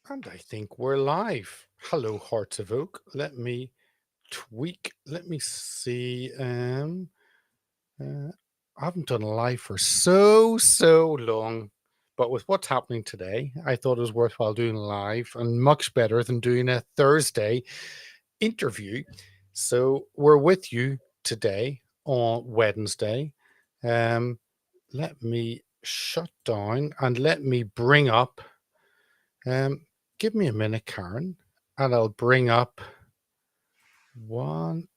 And I think we're live. Hello, Hearts of Oak. Let me see. Uh, I haven't done a live for so long. But with what's happening today, I thought it was worthwhile doing live and much better than doing a Thursday interview. So we're with you today on Wednesday. Um, Let me shut down and let me bring up. Give me a minute, Karen, and I'll bring up one.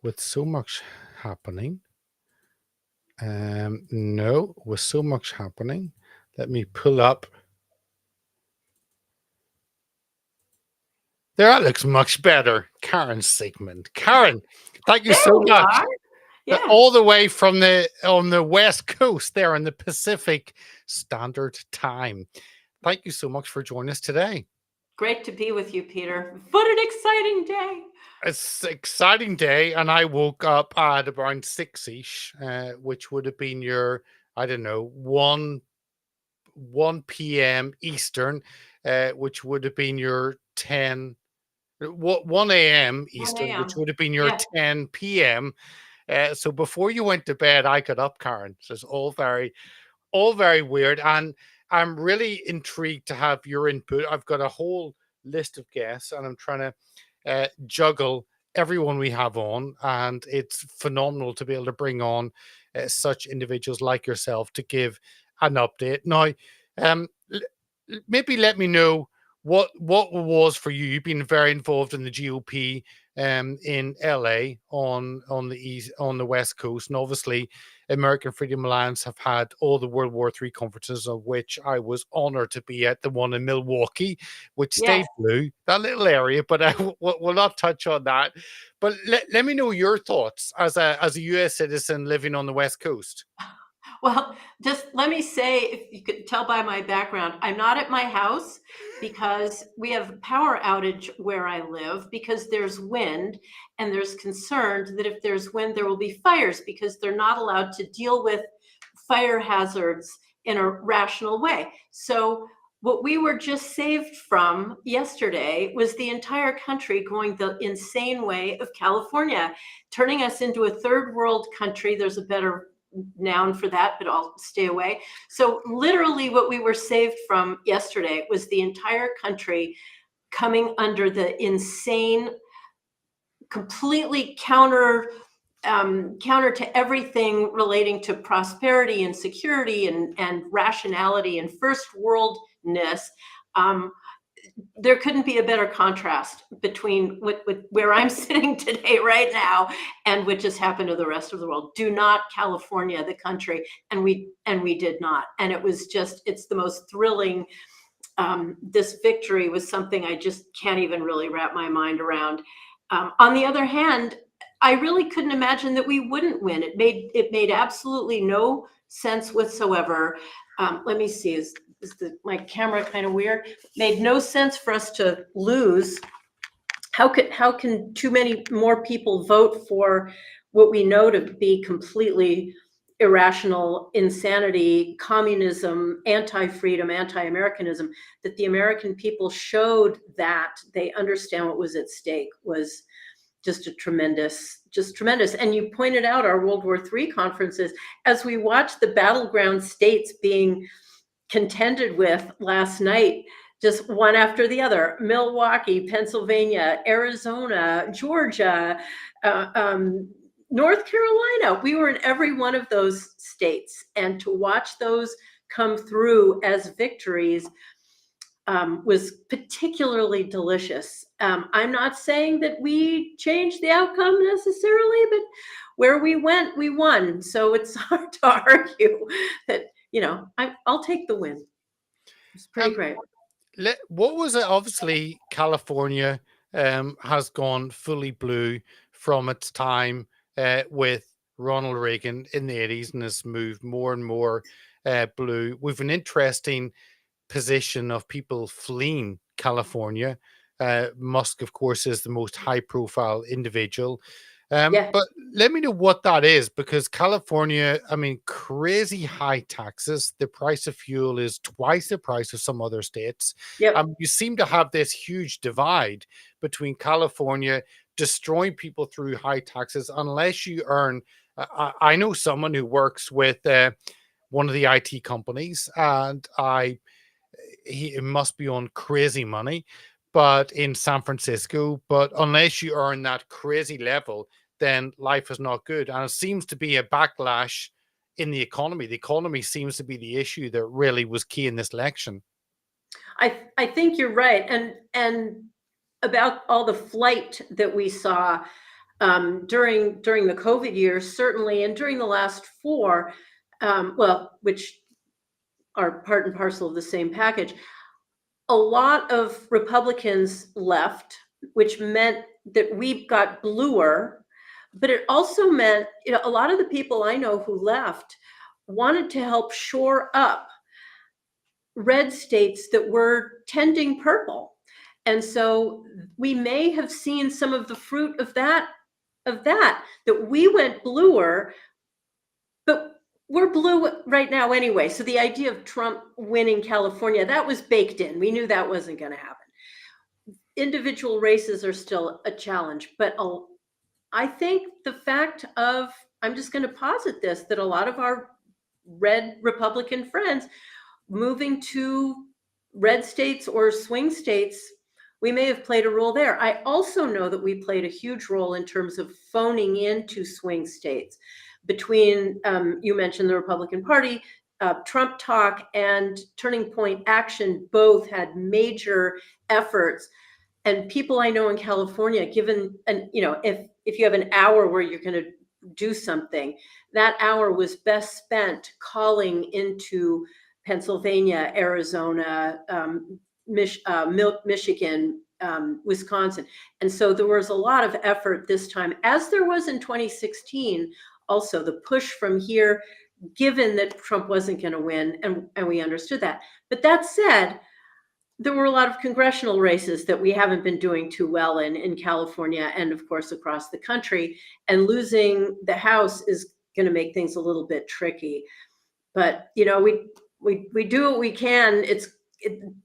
With so much happening. No, with so much happening, let me pull up. There, that looks much better. Karen Sigmund. Karen, thank you There so we much. are. Yeah, All the way from the West Coast, there in the Pacific Standard Time. Thank you so much for joining us today. great to be with you, Peter. What an exciting day. It's an exciting day, and I woke up at around 6ish, which would have been your, I don't know, 1 p.m. Eastern, which would have been your 1 a.m. 1 Eastern, which a.m. would have been your Yeah. 10 p.m. So before you went to bed, I got up, Karen. So it's all very weird, and I'm really intrigued to have your input. I've got a whole list of guests, and I'm trying to juggle everyone we have on, and it's phenomenal to be able to bring on such individuals like yourself to give an update. Now, maybe let me know what it was for you. You've been very involved in the GOP in LA on the east on the West Coast, and obviously American Freedom Alliance have had all the World War III conferences, of which I was honored to be at the one in Milwaukee, which Yes. stayed blue, that little area, but I will not touch on that. But let me know your thoughts as a US citizen living on the West Coast. Well, just let me say, if you could tell by my background, I'm not at my house because we have a power outage where I live because there's wind, and there's concern that if there's wind, there will be fires because they're not allowed to deal with fire hazards in a rational way. So what we were just saved from yesterday was the entire country going the insane way of California, turning us into a third world country. There's a better noun for that, but I'll stay away. So literally what we were saved from yesterday was the entire country coming under the insane, completely counter to everything relating to prosperity and security and rationality and first worldness. Um, there couldn't be a better contrast between where I'm sitting today, right now, and what just happened to the rest of the world. Do not California, the country, and we did not. And it was just, it's the most thrilling. This victory was something I just can't even really wrap my mind around. On the other hand, I really couldn't imagine that we wouldn't win. It made absolutely no sense whatsoever. Let me see. My camera kind of weird? Made no sense for us to lose. How can too many more people vote for what we know to be completely irrational insanity, communism, anti-freedom, anti-Americanism? That the American people showed that they understand what was at stake was just tremendous. And you pointed out our World War III conferences. As we watched the battleground states being contended with last night, just one after the other: Milwaukee, Pennsylvania, Arizona, Georgia, uh, um, North Carolina. We were in every one of those states. And to watch those come through as victories was particularly delicious. I'm not saying that we changed the outcome necessarily, but where we went, we won. So it's hard to argue that, I'll take the win. It's pretty Um, great. what was it? Obviously, California has gone fully blue from its time with Ronald Reagan in the 80s and has moved more and more blue. We've an interesting position of people fleeing California. Musk, of course, is the most high profile individual. Yeah. But let me know what that is, because California, I mean, crazy high taxes. The price of fuel is twice the price of some other states. Yep. You seem to have this huge divide between California destroying people through high taxes unless you earn. I know someone who works with one of the IT companies, and he must be on crazy money, but in San Francisco. But unless you earn that crazy level, then life is not good. And it seems to be a backlash in the economy. The economy seems to be the issue that really was key in this election. I think you're right, and about all the flight that we saw during the COVID years, certainly, and during the last four, well, which are part and parcel of the same package. A lot of Republicans left, which meant that we got bluer, but it also meant, a lot of the people I know who left wanted to help shore up red states that were tending purple. And so we may have seen some of the fruit of that we went bluer, but we're blue right now anyway. So the idea of Trump winning California, that was baked in. We knew that wasn't going to happen. Individual races are still a challenge, but I think the fact of, I'm just going to posit this, that a lot of our red Republican friends moving to red states or swing states, we may have played a role there. I also know that we played a huge role in terms of phoning into swing states between, you mentioned the Republican Party, Trump Talk and Turning Point Action both had major efforts. And people I know in California, given, and if you have an hour where you're going to do something, that hour was best spent calling into Pennsylvania, Arizona, Michigan, Wisconsin. And so there was a lot of effort this time, as there was in 2016. Also, the push from here, given that Trump wasn't going to win, and we understood that. But that said, there were a lot of congressional races that we haven't been doing too well in California and, of course, across the country. And losing the House is going to make things a little bit tricky. But we do what we can.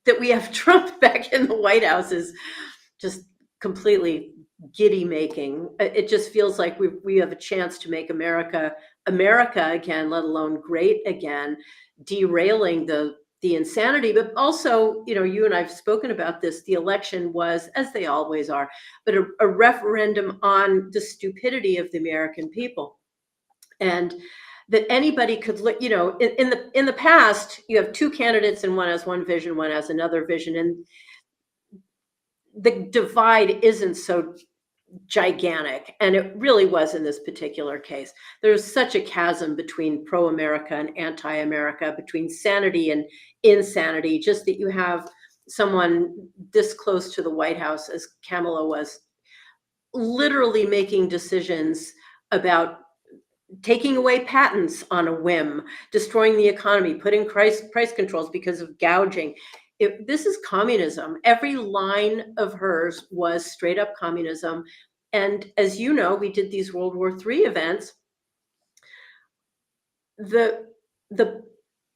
That we have Trump back in the White House is just completely giddy making. It just feels like we have a chance to make America again, let alone great again, derailing the insanity. But also, you and I've spoken about this. The election was, as they always are, but a referendum on the stupidity of the American people. And that anybody could look, in the past, you have two candidates and one has one vision, one has another vision. And the divide isn't so gigantic. And it really was in this particular case. There's such a chasm between pro-America and anti-America, between sanity and insanity, just that you have someone this close to the White House as Kamala was, literally making decisions about taking away patents on a whim, destroying the economy, putting price controls because of gouging. This is communism. Every line of hers was straight up communism. And as you know, we did these World War III events. The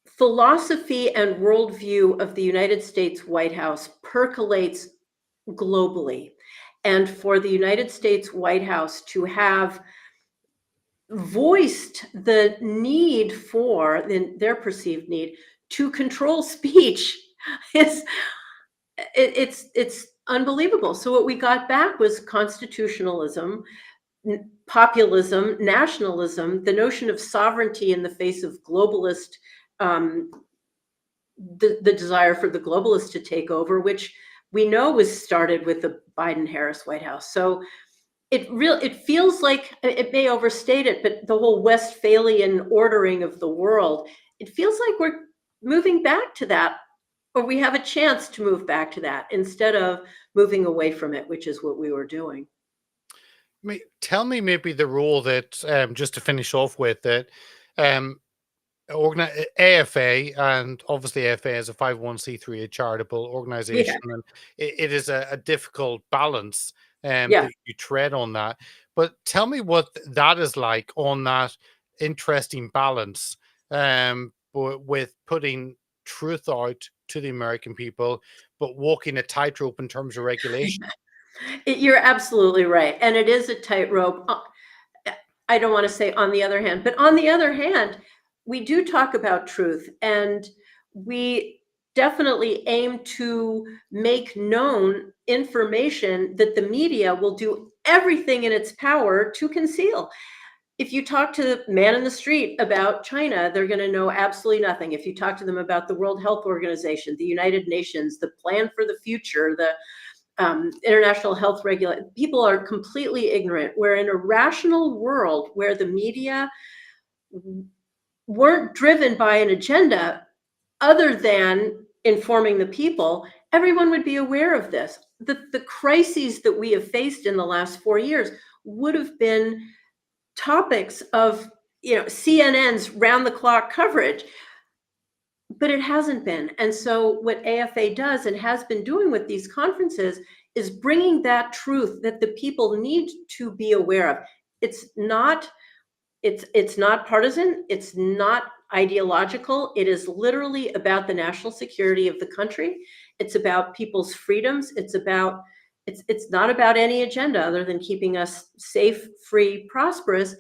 philosophy and worldview of the United States White House percolates globally. And for the United States White House to have voiced the need for their perceived need to control speech is it's unbelievable. So what we got back was constitutionalism, populism, nationalism, the notion of sovereignty in the face of globalist, the desire for the globalists to take over, which we know was started with the Biden-Harris White House. So it feels like, it may overstate it, but the whole Westphalian ordering of the world, it feels like we're moving back to that, or we have a chance to move back to that instead of moving away from it, which is what we were doing. Tell me maybe the role that, just to finish off with, that um, AFA, and obviously AFA is a 501c3, a charitable Yeah. organization, and it is a difficult balance Yeah. that you tread on that. But tell me what that is like on that interesting balance, but with putting truth out to the American people, but walking a tightrope in terms of regulation. You're absolutely right. And it is a tightrope. I don't want to say on the other hand, but on the other hand, we do talk about truth, and we definitely aim to make known information that the media will do everything in its power to conceal. If you talk to the man in the street about China, they're going to know absolutely nothing. If you talk to them about the World Health Organization, the United Nations, the plan for the future, the international health regulation, people are completely ignorant. We're in a rational world where the media weren't driven by an agenda other than informing the people. Everyone would be aware of this. The crises that we have faced in the last 4 years would have been topics of CNN's round the clock coverage, but it hasn't been. And so what AFA does and has been doing with these conferences is bringing that truth that the people need to be aware of. It's not partisan, it's not ideological. It is literally about the national security of the country. It's about people's freedoms. It's not about any agenda other than keeping us safe, free, prosperous.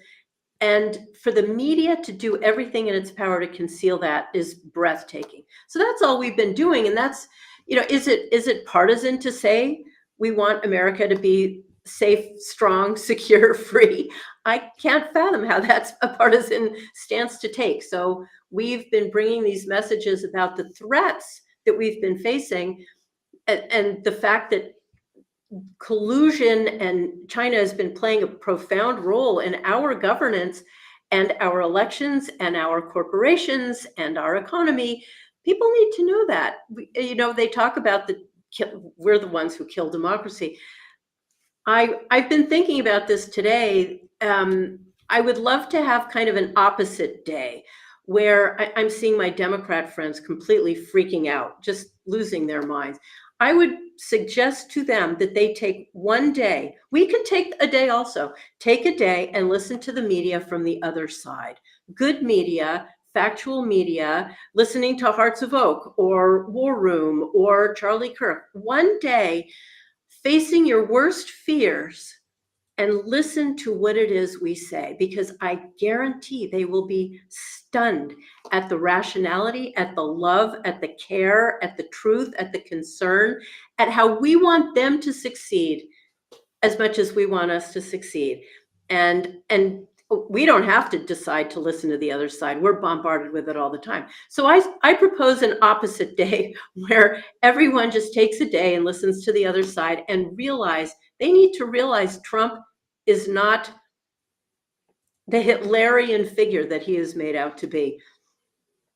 And for the media to do everything in its power to conceal that is breathtaking. So that's all we've been doing. And that's, is it partisan to say we want America to be safe, strong, secure, free? I can't fathom how that's a partisan stance to take. So we've been bringing these messages about the threats that we've been facing, and the fact that collusion and China has been playing a profound role in our governance and our elections and our corporations and our economy. People need to know that. They talk about we're the ones who kill democracy. I've been thinking about this today. I would love to have kind of an opposite day where I'm seeing my Democrat friends completely freaking out, just losing their minds. I would suggest to them that they take one day. We can take a day also. Take a day and listen to the media from the other side. Good media, factual media, listening to Hearts of Oak or War Room or Charlie Kirk. One day facing your worst fears and listen to what it is we say, because I guarantee they will be stunned at the rationality, at the love, at the care, at the truth, at the concern, at how we want them to succeed as much as we want us to succeed. And we don't have to decide to listen to the other side. We're bombarded with it all the time. So I propose an opposite day where everyone just takes a day and listens to the other side and they need to realize Trump is not the Hitlerian figure that he is made out to be.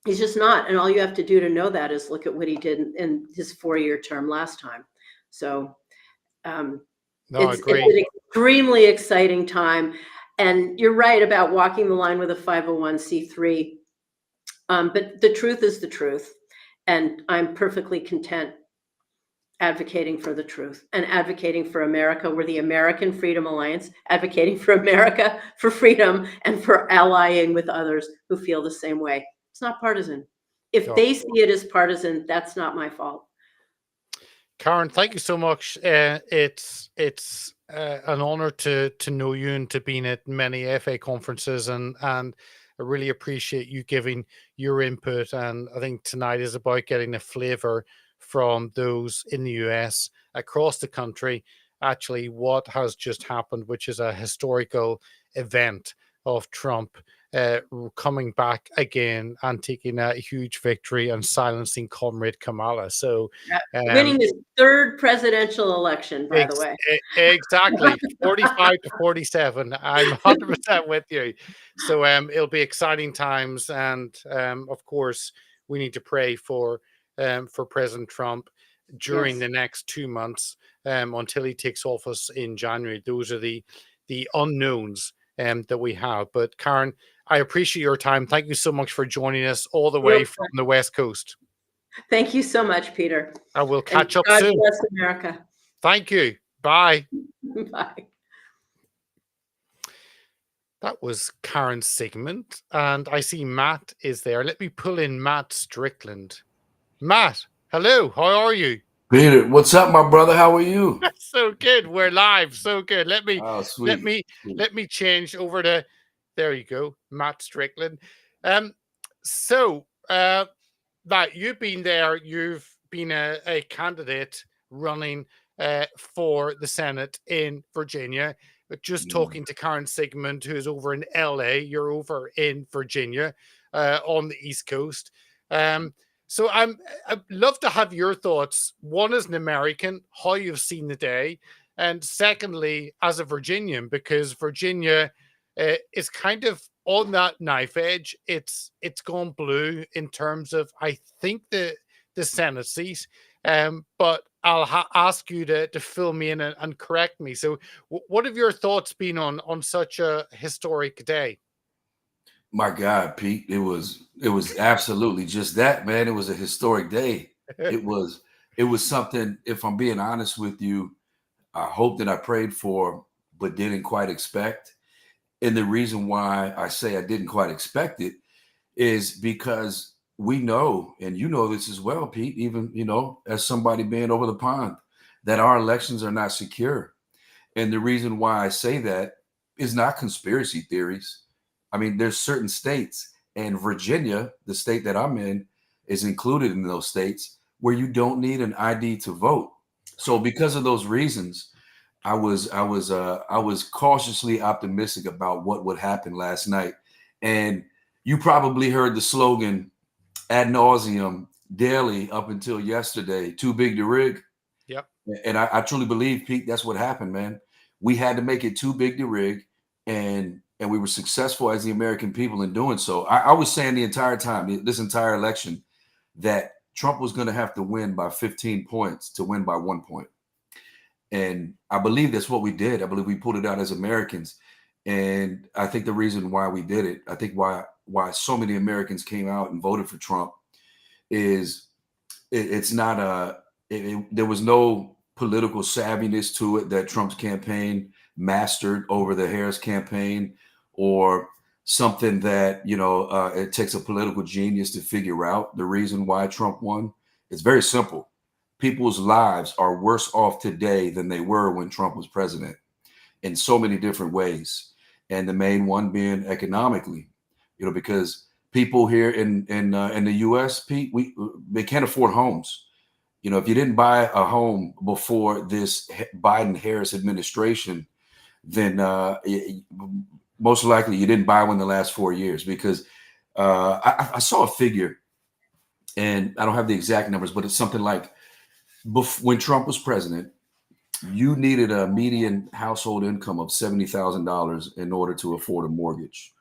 He's just not. And all you have to do to know that is look at what he did in his 4-year term last time. So No, I it's agree. an extremely exciting time. And you're right about walking the line with a 501c3. But the truth is the truth. And I'm perfectly content advocating for the truth and advocating for America. We're the American Freedom Alliance, advocating for America, for freedom, and for allying with others who feel the same way. It's not partisan. If No. they see it as partisan, that's not my fault. Karen, thank you so much. It's an honor to know you and to be at many FA conferences, and I really appreciate you giving your input. And I think tonight is about getting a flavor from those in the US, across the country, actually what has just happened, which is a historical event of Trump coming back again and taking a huge victory and silencing Comrade Kamala. So Winning his third presidential election, by the way. Exactly. 45 to 47. I'm 100% with you. So it'll be exciting times. And of course, we need to pray for President Trump during Yes. the next 2 months until he takes office in January. Those are the unknowns that we have. But Karen, I appreciate your time. Thank you so much for joining us all the way from the West Coast. Thank you so much, Peter. I will And catch up God soon. bless America. Thank you. Bye. Bye. That was Karen's segment, and I see Matt is there. Let me pull in Matt Strickland. Matt, hello, how are you? Peter, what's up, my brother? How are you? So good. We're live. So good. Let me Oh, let sweet, me sweet. let me change over to there you go, Matt Strickland. Um so that you've been there, you've been a candidate running for the Senate in Virginia. But just Mm. talking to Karen Sigmund, who's over in LA, you're over in Virginia on the East Coast. Um, so I'd love to have your thoughts. One, as an American, how you've seen the day, and secondly, as a Virginian, because Virginia is kind of on that knife edge. It's gone blue in terms of I think the Senate seat, but I'll ask you to fill me in and correct me. So, what have your thoughts been on such a historic day? My God, Pete, it was absolutely just that, man. It was a historic day. It was it was something, if I'm being honest with you, I hoped that I prayed for, but didn't quite expect. And the reason why I say I didn't quite expect it is because we know, and you know this as well, Pete, even as somebody being over the pond, that our elections are not secure. And the reason why I say that is not conspiracy theories. I mean, there's certain states, and Virginia, the state that I'm in, is included in those states where you don't need an ID to vote. So because of those reasons, I was cautiously optimistic about what would happen last night. And you probably heard the slogan ad nauseum daily up until yesterday, too big to rig. Yep. And I truly believe, Pete, that's what happened, man. We had to make it too big to rig, and we were successful as the American people in doing so. I was saying the entire time, this entire election, that Trump was going to have to win by 15 points to win by 1 point. And I believe that's what we did. I believe we pulled it out as Americans. And I think the reason why we did it, I think why so many Americans came out and voted for Trump is it's not there was no political savviness to it that Trump's campaign mastered over the Harris campaign, or something that it takes a political genius to figure out the reason why Trump won. It's very simple. People's lives are worse off today than they were when Trump was president in so many different ways, and the main one being economically, because people here in the U.S., Pete, they can't afford homes. If you didn't buy a home before this Biden Harris administration, then most likely you didn't buy one in the last 4 years, because I saw a figure, and I don't have the exact numbers, but it's something like when Trump was president, you needed a median household income of $70,000 in order to afford a mortgage.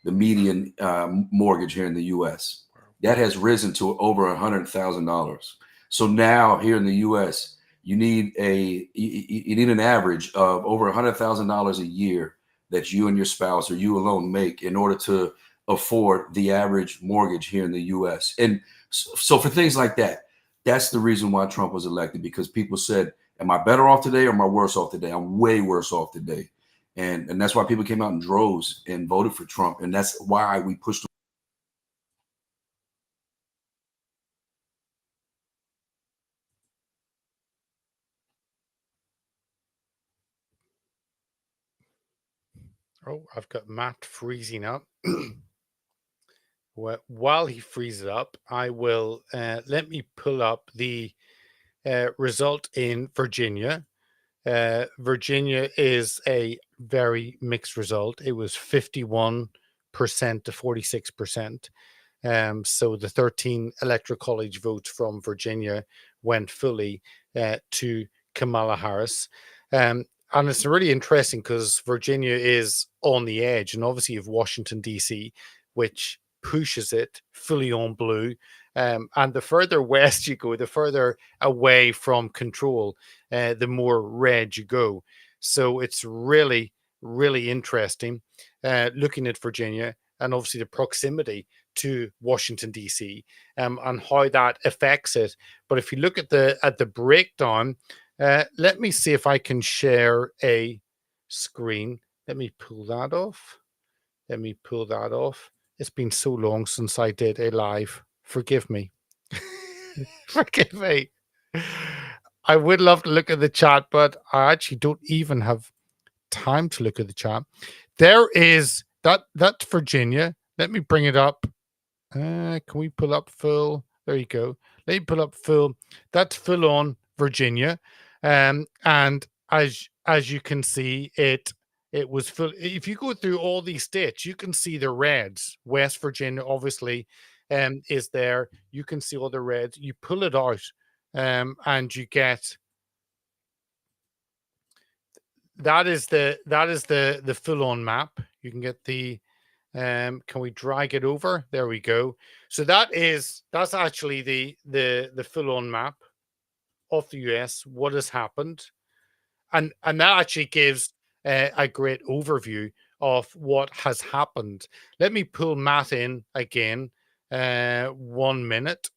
The median mortgage here in the U.S. that has risen to over $100,000. So now here in the U.S., you need an average of over $100,000 a year that you and your spouse or you alone make in order to afford the average mortgage here in the U.S. And so for things like that, that's the reason why Trump was elected, because people said, am I better off today or am I worse off today? I'm way worse off today. And that's why people came out in droves and voted for Trump. And that's why we pushed. Oh, I've got Matt freezing up. While he freezes up, I will let me pull up the result in Virginia. Virginia is a very mixed result. It was 51% to 46%. So the 13 electoral college votes from Virginia went fully to Kamala Harris. And it's really interesting because Virginia is on the edge, and obviously you have Washington, D.C., which pushes it fully on blue. And the further west you go, the further away from control, the more red you go. So it's really, really interesting looking at Virginia, and obviously the proximity to Washington D.C. And how that affects it. But if you look at the breakdown, Let me see if I can share a screen. Let me pull that off. Let me pull that off. It's been so long since I did a live. Forgive me. Forgive me. I would love to look at the chat, but I actually don't even have time to look at the chat. There is that's Virginia. Let me bring it up. Can we pull up full? There you go. Let me pull up full. That's full on Virginia. And as you can see, it was full. If you go through all these states, you can see the reds. West Virginia, obviously, is there. You can see all the reds. You pull it out, and you get that is the full on map. You can get the can we drag it over? There we go. So that's actually the full on map of the US. What has happened, and that actually gives a great overview of what has happened. Let me pull Matt in again. 1 minute,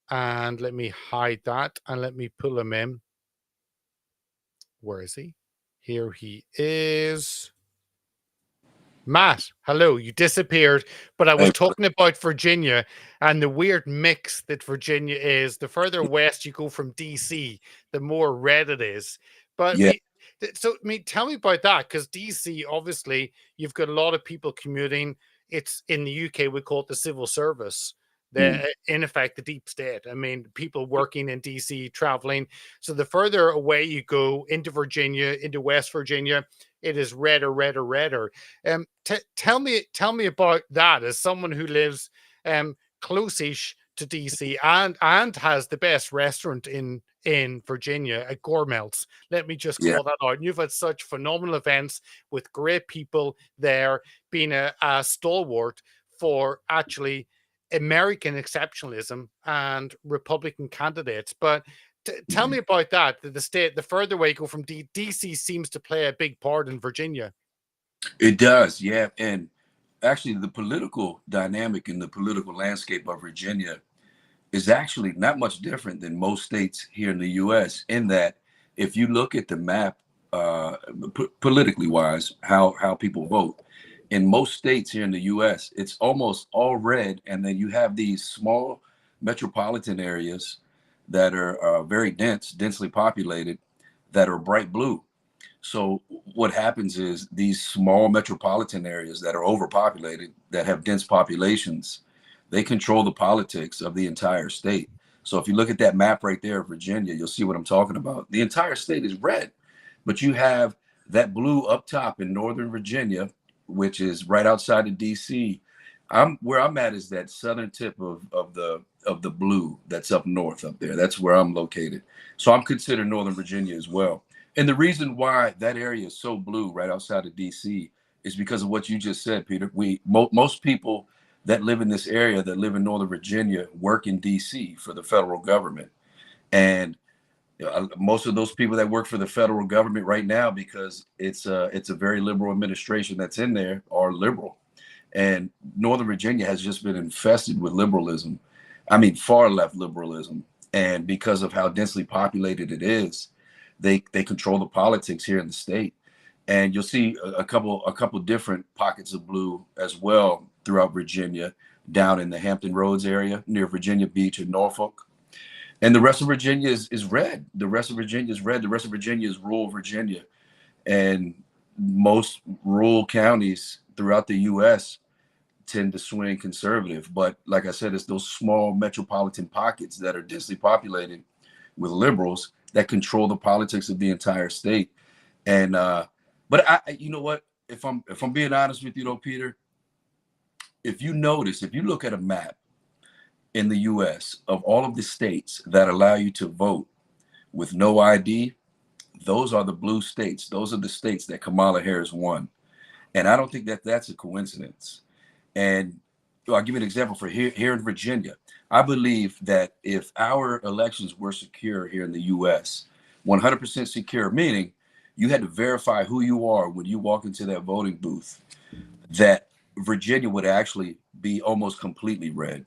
and let me hide that, and let me pull him in. Where is he? Here he is. Matt, hello. You disappeared, but I was talking about Virginia and the weird mix that Virginia is. The further west you go from DC, the more red it is. But Yeah. tell me about that, because DC, obviously, you've got a lot of people commuting. It's in the UK, we call it the civil service. In effect, the deep state. I mean, people working in DC, traveling. So the further away you go into Virginia, into West Virginia, it is redder, redder, redder. Tell me about that as someone who lives close-ish to DC and has the best restaurant in Virginia at Gourmelts. Let me just call that out. And you've had such phenomenal events with great people there, being a stalwart for actually American exceptionalism and Republican candidates. But tell me about that. The state, the further away you go from DC seems to play a big part in Virginia. It does, yeah. And actually, the political dynamic and the political landscape of Virginia is actually not much different than most states here in the U.S. in that if you look at the map, politically wise, how people vote, in most states here in the U.S., it's almost all red, and then you have these small metropolitan areas that are very densely populated, that are bright blue. So what happens is these small metropolitan areas that are overpopulated, that have dense populations, they control the politics of the entire state. So if you look at that map right there of Virginia, you'll see what I'm talking about. The entire state is red, but you have that blue up top in Northern Virginia, which is right outside of DC. Where I'm at is that southern tip of the blue that's up north up there. That's where I'm located. So I'm considered Northern Virginia as well. And the reason why that area is so blue right outside of DC is because of what you just said, Peter. Most people that live in this area, that live in Northern Virginia, work in DC for the federal government. And most of those people that work for the federal government right now, because it's a very liberal administration that's in there, are liberal. And Northern Virginia has just been infested with liberalism. I mean, far left liberalism. And because of how densely populated it is, they control the politics here in the state. And you'll see a couple different pockets of blue as well throughout Virginia, down in the Hampton Roads area near Virginia Beach and Norfolk. And the rest of Virginia is red. The rest of Virginia is red. The rest of Virginia is rural Virginia. And most rural counties throughout the U.S. tend to swing conservative. But like I said, it's those small metropolitan pockets that are densely populated with liberals that control the politics of the entire state. And but you know what? If I'm being honest with you, though, Peter, if you look at a map in the U.S. of all of the states that allow you to vote with no ID, those are the blue states. Those are the states that Kamala Harris won. And I don't think that that's a coincidence. And I'll give you an example for here in Virginia. I believe that if our elections were secure here in the U.S., 100% secure, meaning you had to verify who you are when you walk into that voting booth, that Virginia would actually be almost completely red.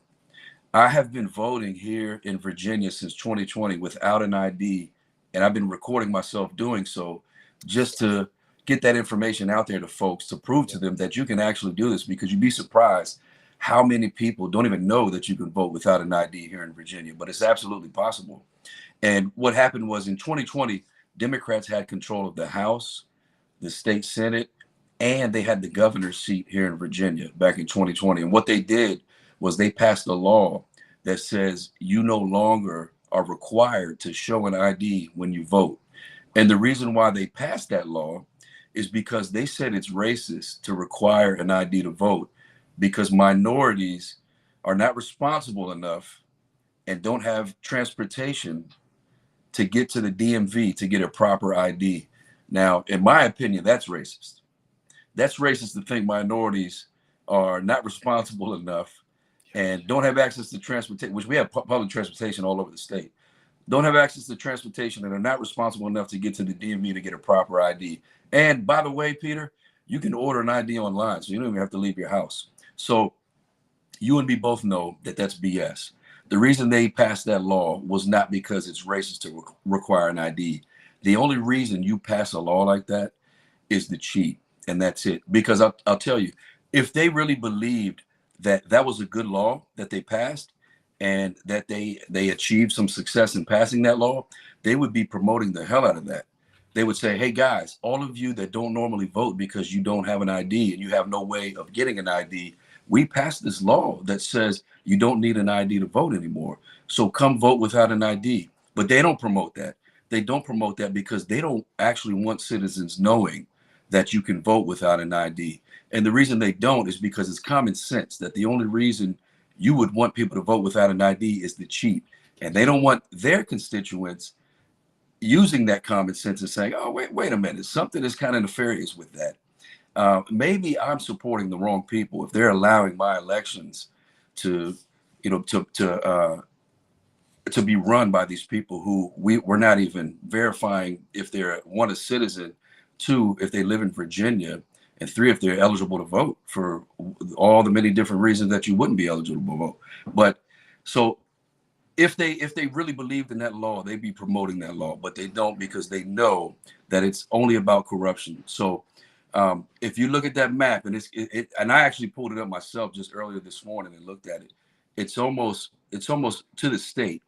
I have been voting here in Virginia since 2020 without an ID and I've been recording myself doing so just to get that information out there to folks to prove to them that you can actually do this, because you'd be surprised how many people don't even know that you can vote without an ID here in Virginia, but it's absolutely possible. And what happened was in 2020, Democrats had control of the House, the state Senate, and they had the governor's seat here in Virginia back in 2020. And what they did was they passed a law that says you no longer are required to show an ID when you vote. And the reason why they passed that law is because they said it's racist to require an ID to vote, because minorities are not responsible enough and don't have transportation to get to the DMV to get a proper ID. Now, in my opinion, that's racist. That's racist to think minorities are not responsible enough and don't have access to transportation, which we have public transportation all over the state, don't have access to transportation and are not responsible enough to get to the DMV to get a proper ID. And by the way, Peter, you can order an ID online, so you don't even have to leave your house. So you and me both know that that's BS. The reason they passed that law was not because it's racist to require an ID. The only reason you pass a law like that is to cheat, and that's it. Because I'll tell you, if they really believed that that was a good law that they passed and that they achieved some success in passing that law, they would be promoting the hell out of that. They would say, hey guys, all of you that don't normally vote because you don't have an ID and you have no way of getting an ID, we passed this law that says you don't need an ID to vote anymore. So come vote without an ID. But they don't promote that. They don't promote that because they don't actually want citizens knowing that you can vote without an ID. And the reason they don't is because it's common sense that the only reason you would want people to vote without an ID is to cheat. And they don't want their constituents using that common sense and saying, oh, wait a minute, something is kind of nefarious with that. Maybe I'm supporting the wrong people if they're allowing my elections to, to be run by these people who we're not even verifying if they're, one, a citizen, two, if they live in Virginia, and three, if they're eligible to vote for all the many different reasons that you wouldn't be eligible to vote. But so if they really believed in that law, they'd be promoting that law, but they don't, because they know that it's only about corruption. So if you look at that map, and and I actually pulled it up myself just earlier this morning and looked at it, it's almost to the state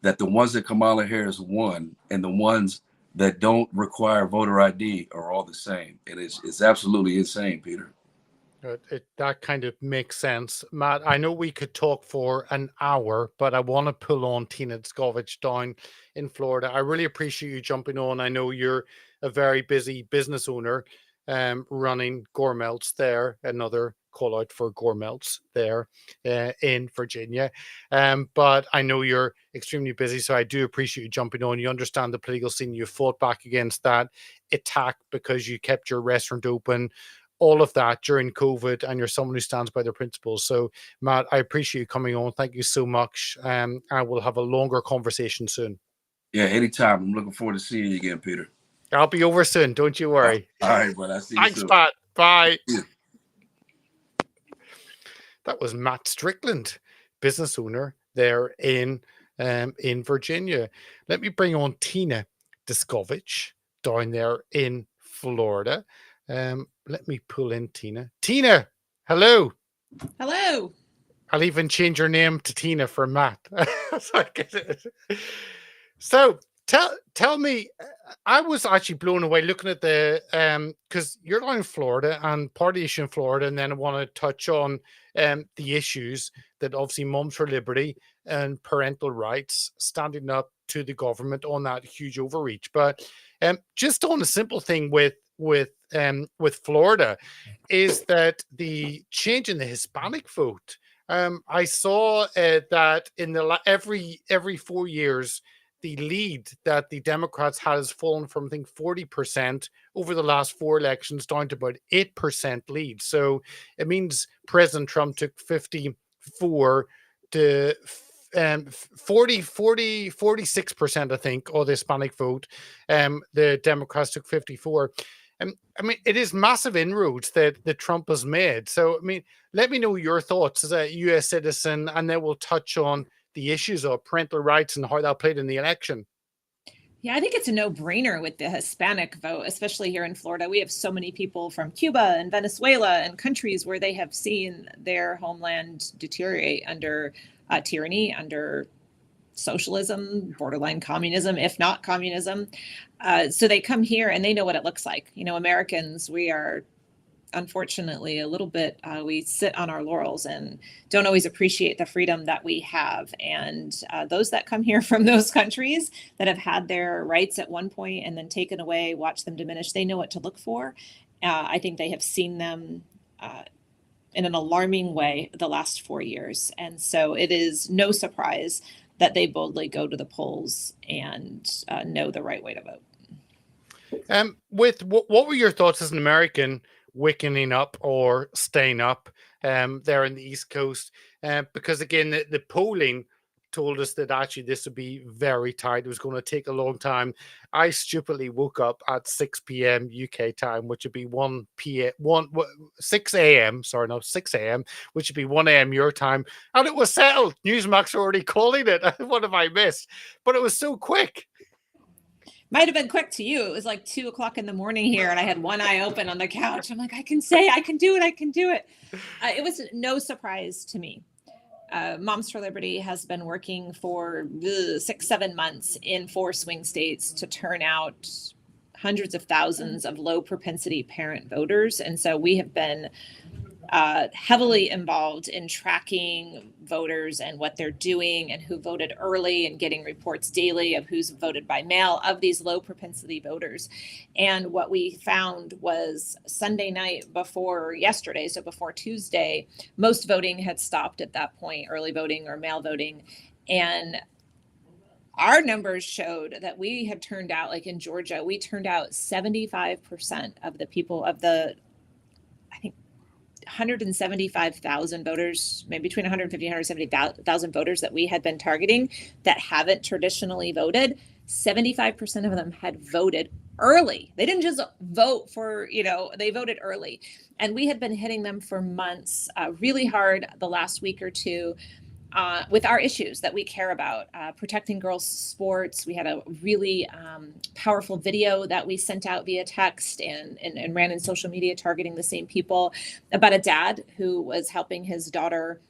that the ones that Kamala Harris won and the ones that don't require voter ID are all the same. And it's absolutely insane, Peter. That kind of makes sense. Matt, I know we could talk for an hour, but I want to pull on Tina Descovich down in Florida. I really appreciate you jumping on. I know you're a very busy business owner running Gourmelts there, another call out for Gourmelts there in Virginia. But I know you're extremely busy, so I do appreciate you jumping on. You understand the political scene. You fought back against that attack because you kept your restaurant open, all of that during COVID, and you're someone who stands by their principles. So, Matt, I appreciate you coming on. Thank you so much. I will have a longer conversation soon. Yeah, anytime. I'm looking forward to seeing you again, Peter. I'll be over soon. Don't you worry. All right, but I see you Thanks, soon. Matt. Bye. Yeah. That was Matt Strickland, business owner there in Virginia. Let me bring on Tina Descovich down there in Florida. Let me pull in Tina. Tina, hello. Hello. I'll even change your name to Tina for Matt. So tell me, I was actually blown away looking at the because you're down in Florida and part of the issue in Florida, and then I want to touch on the issues that obviously Moms for Liberty and parental rights standing up to the government on that huge overreach. But just on a simple thing with Florida is that the change in the Hispanic vote. I saw that in every 4 years, the lead that the Democrats had has fallen from, I think, 40% over the last 4 elections down to about 8% lead. So it means President Trump took 54 to 46%, I think, of the Hispanic vote. The Democrats took 54. I mean, it is massive inroads that Trump has made. So, I mean, let me know your thoughts as a U.S. citizen, and then we'll touch on the issues of parental rights and how that played in the election. Yeah, I think it's a no-brainer with the Hispanic vote, especially here in Florida. We have so many people from Cuba and Venezuela and countries where they have seen their homeland deteriorate under tyranny, under socialism, borderline communism, if not communism. So they come here and they know what it looks like. You know, Americans, we are unfortunately a little bit, we sit on our laurels and don't always appreciate the freedom that we have. And those that come here from those countries that have had their rights at one point and then taken away, watch them diminish, they know what to look for. I think they have seen them in an alarming way the last 4 years. And so it is no surprise that they boldly go to the polls and know the right way to vote. With what were your thoughts as an American waking up or staying up there in the East Coast? Because again, the polling told us that actually this would be very tight. It was going to take a long time. I stupidly woke up at 6 p.m. UK time, which would be 6 a.m. Sorry, no, 6 a.m., which would be 1 a.m. your time. And it was settled. Newsmax were already calling it. What have I missed? But it was so quick. Might have been quick to you. It was like 2 o'clock in the morning here, and I had one eye open on the couch. I'm like, I can do it. I can do it. It was no surprise to me. Moms for Liberty has been working for 6-7 months in 4 swing states to turn out hundreds of thousands of low propensity parent voters. And so we have been heavily involved in tracking voters and what they're doing and who voted early and getting reports daily of who's voted by mail of these low propensity voters. And what we found was Sunday night before yesterday, so before Tuesday, most voting had stopped at that point, early voting or mail voting. And our numbers showed that we had turned out, like in Georgia, we turned out 75% of the people of the, I think, 175,000 voters, maybe between 150 and 170,000 voters that we had been targeting that haven't traditionally voted. 75% of them had voted early. They didn't just vote for, they voted early. And we had been hitting them for months, really hard the last week or two. With our issues that we care about, protecting girls' sports. We had a really powerful video that we sent out via text and ran in social media targeting the same people about a dad who was helping his daughter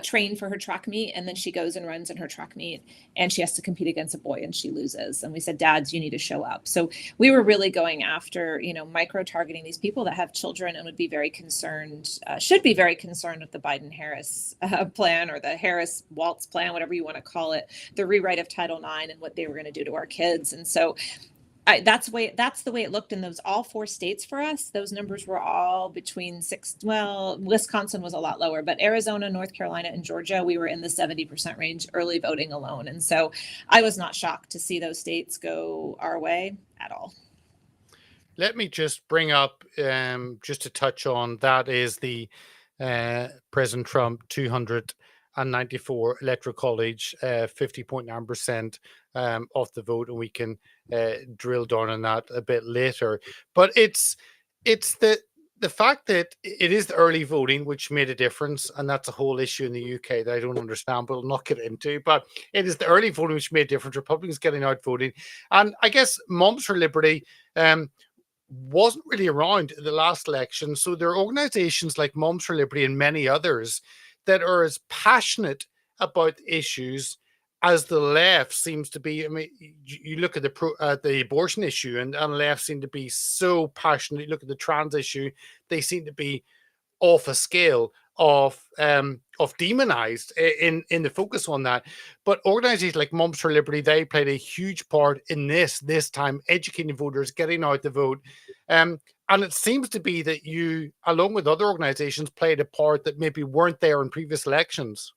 train for her track meet. And then she goes and runs in her track meet and she has to compete against a boy and she loses. And we said, dads, you need to show up. So we were really going after, micro targeting these people that have children and would be very concerned, should be very concerned with the Biden-Harris plan or the Harris-Waltz plan, whatever you want to call it, the rewrite of Title IX and what they were going to do to our kids. And so that's the way it looked in those all 4 states for us. Those numbers were all between 6. Well, Wisconsin was a lot lower, but Arizona, North Carolina, and Georgia, we were in the 70% range early voting alone. And so I was not shocked to see those states go our way at all. Let me just bring up, just to touch on, that is the President Trump 294 Electoral College, 50.9% of the vote, and we can drill down on that a bit later. But it's the fact that it is the early voting which made a difference, and that's a whole issue in the UK that I don't understand, but I'll not get into. But it is the early voting which made a difference. Republicans getting out voting, and I guess Moms for Liberty wasn't really around in the last election. So there are organizations like Moms for Liberty and many others that are as passionate about issues as the left seems to be. I mean, you look at the abortion issue, and the left seem to be so passionate. You look at the trans issue; they seem to be off a scale of demonized in the focus on that. But organizations like Moms for Liberty, they played a huge part in this time, educating voters, getting out the vote. And it seems to be that you, along with other organizations, played a part that maybe weren't there in previous elections.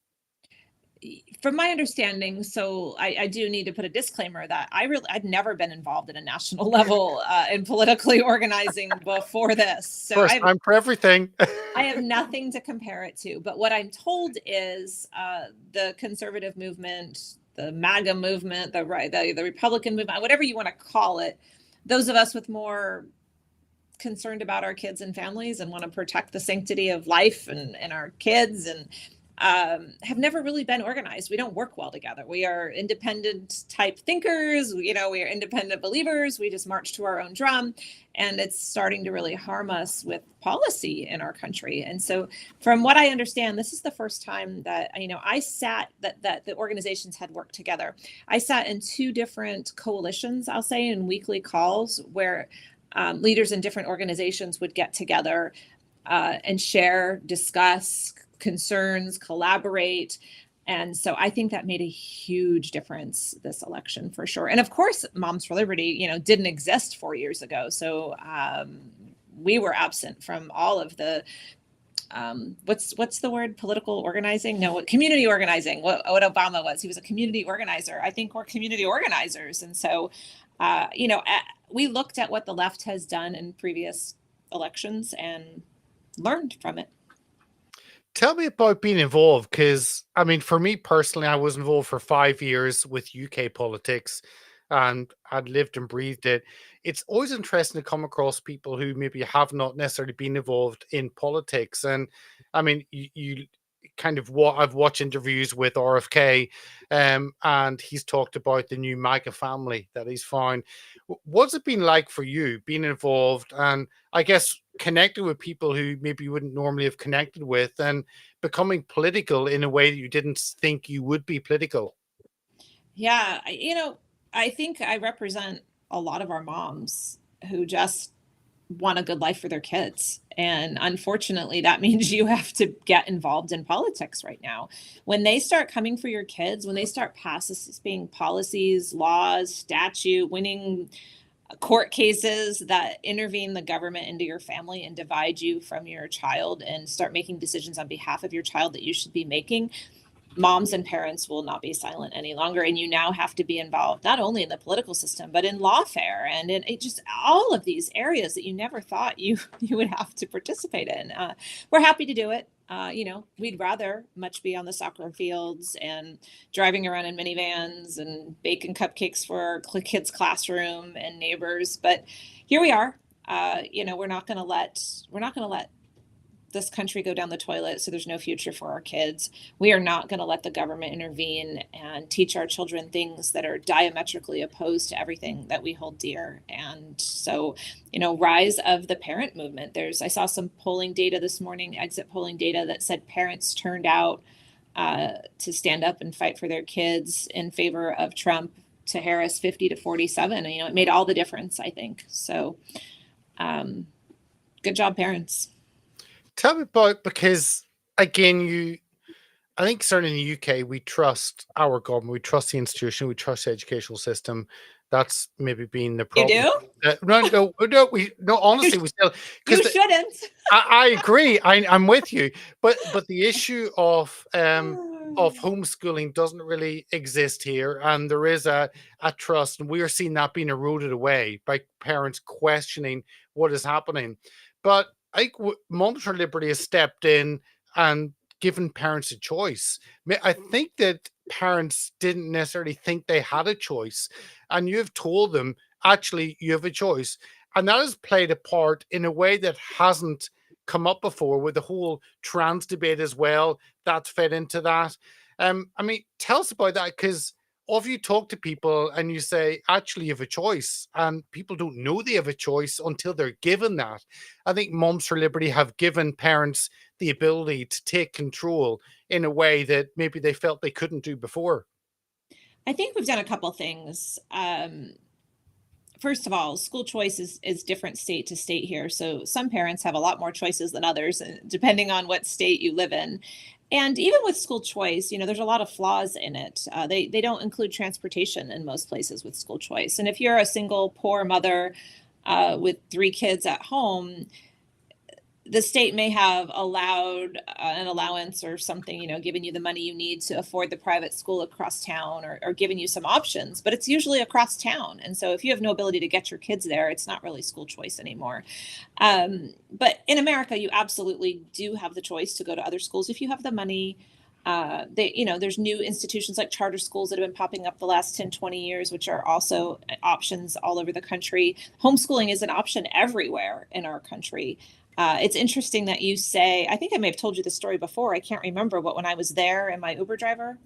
From my understanding, so I do need to put a disclaimer that I'd never been involved at a national level in politically organizing before this. So First time for everything. I have nothing to compare it to. But what I'm told is the conservative movement, the MAGA movement, the Republican movement, whatever you want to call it, those of us with more concerned about our kids and families and want to protect the sanctity of life and our kids and have never really been organized. We don't work well together. We are independent type thinkers. We are independent believers. We just march to our own drum, and it's starting to really harm us with policy in our country. And so, from what I understand, this is the first time that I sat that the organizations had worked together. I sat in two different coalitions, I'll say, in weekly calls where leaders in different organizations would get together and share, discuss concerns, collaborate. And so I think that made a huge difference this election for sure. And of course, Moms for Liberty, didn't exist 4 years ago. So we were absent from all of the what's the word? Political organizing? No, community organizing. What Obama was. He was a community organizer. I think we're community organizers. And so, we looked at what the left has done in previous elections and learned from it. Tell me about being involved, because I mean, for me personally, I was involved for 5 years with UK politics, and I'd lived and breathed it. It's always interesting to come across people who maybe have not necessarily been involved in politics. And I mean, you kind of what I've watched interviews with RFK, and he's talked about the new MAGA family that he's found. What's it been like for you being involved, and I guess connecting with people who maybe you wouldn't normally have connected with, and becoming political in a way that you didn't think you would be political? Yeah, I think I represent a lot of our moms who just want a good life for their kids. And unfortunately, that means you have to get involved in politics right now. When they start coming for your kids, when they start passing policies, laws, statute, winning court cases that intervene the government into your family and divide you from your child and start making decisions on behalf of your child that you should be making, moms and parents will not be silent any longer. And you now have to be involved not only in the political system, but in lawfare and in just all of these areas that you never thought you would have to participate in. We're happy to do it. We'd rather much be on the soccer fields and driving around in minivans and baking cupcakes for our kids' classroom and neighbors. But here we are. We're not going to let this country go down the toilet so there's no future for our kids. We are not going to let the government intervene and teach our children things that are diametrically opposed to everything that we hold dear. And so, rise of the parent movement. I saw some polling data this morning, exit polling data, that said parents turned out to stand up and fight for their kids in favor of Trump to Harris 50 to 47. It made all the difference, I think. So good job, parents. Tell me about, because again, I think certainly in the UK, we trust our government, we trust the institution, we trust the educational system. That's maybe been the problem. You do? No, honestly, we still. You shouldn't. I agree. I'm with you, but the issue of homeschooling doesn't really exist here, and there is a trust, and we are seeing that being eroded away by parents questioning what is happening. But I think Moms for Liberty has stepped in and given parents a choice. I think that parents didn't necessarily think they had a choice, and you have told them, actually, you have a choice. And that has played a part in a way that hasn't come up before, with the whole trans debate as well. That's fed into that. Tell us about that, because if you talk to people and you say, actually, you have a choice, and people don't know they have a choice until they're given that. I think Moms for Liberty have given parents the ability to take control in a way that maybe they felt they couldn't do before. I think we've done a couple things. First of all, school choice is different state to state here. So some parents have a lot more choices than others, depending on what state you live in. And even with school choice, there's a lot of flaws in it. They don't include transportation in most places with school choice. And if you're a single poor mother with 3 kids at home, the state may have allowed an allowance or something, giving you the money you need to afford the private school across town, or giving you some options, but it's usually across town. And so if you have no ability to get your kids there, it's not really school choice anymore. But in America, you absolutely do have the choice to go to other schools if you have the money. There's new institutions like charter schools that have been popping up the last 10, 20 years, which are also options all over the country. Homeschooling is an option everywhere in our country. It's interesting that you say, I think I may have told you the story before. I can't remember, but when I was there and my Uber driver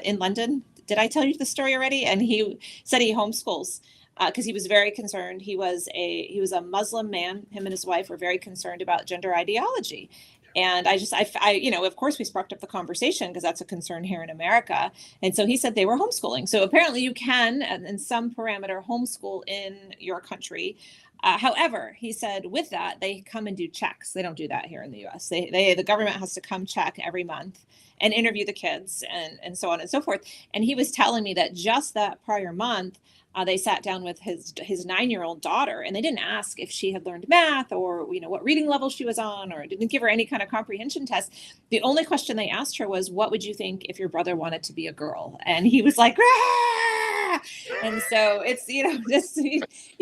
in London, did I tell you the story already? And he said he homeschools because he was very concerned. He was a Muslim man. Him and his wife were very concerned about gender ideology. And of course we sparked up the conversation because that's a concern here in America. And so he said they were homeschooling. So apparently you can, in some parameter, homeschool in your country. However, he said with that, they come and do checks. They don't do that here in the US. The government has to come check every month and interview the kids and so on and so forth. And he was telling me that just that prior month, they sat down with his 9-year-old daughter, and they didn't ask if she had learned math or what reading level she was on, or didn't give her any kind of comprehension test. The only question they asked her was, "What would you think if your brother wanted to be a girl?" And he was like, "Ah!" And so it's just you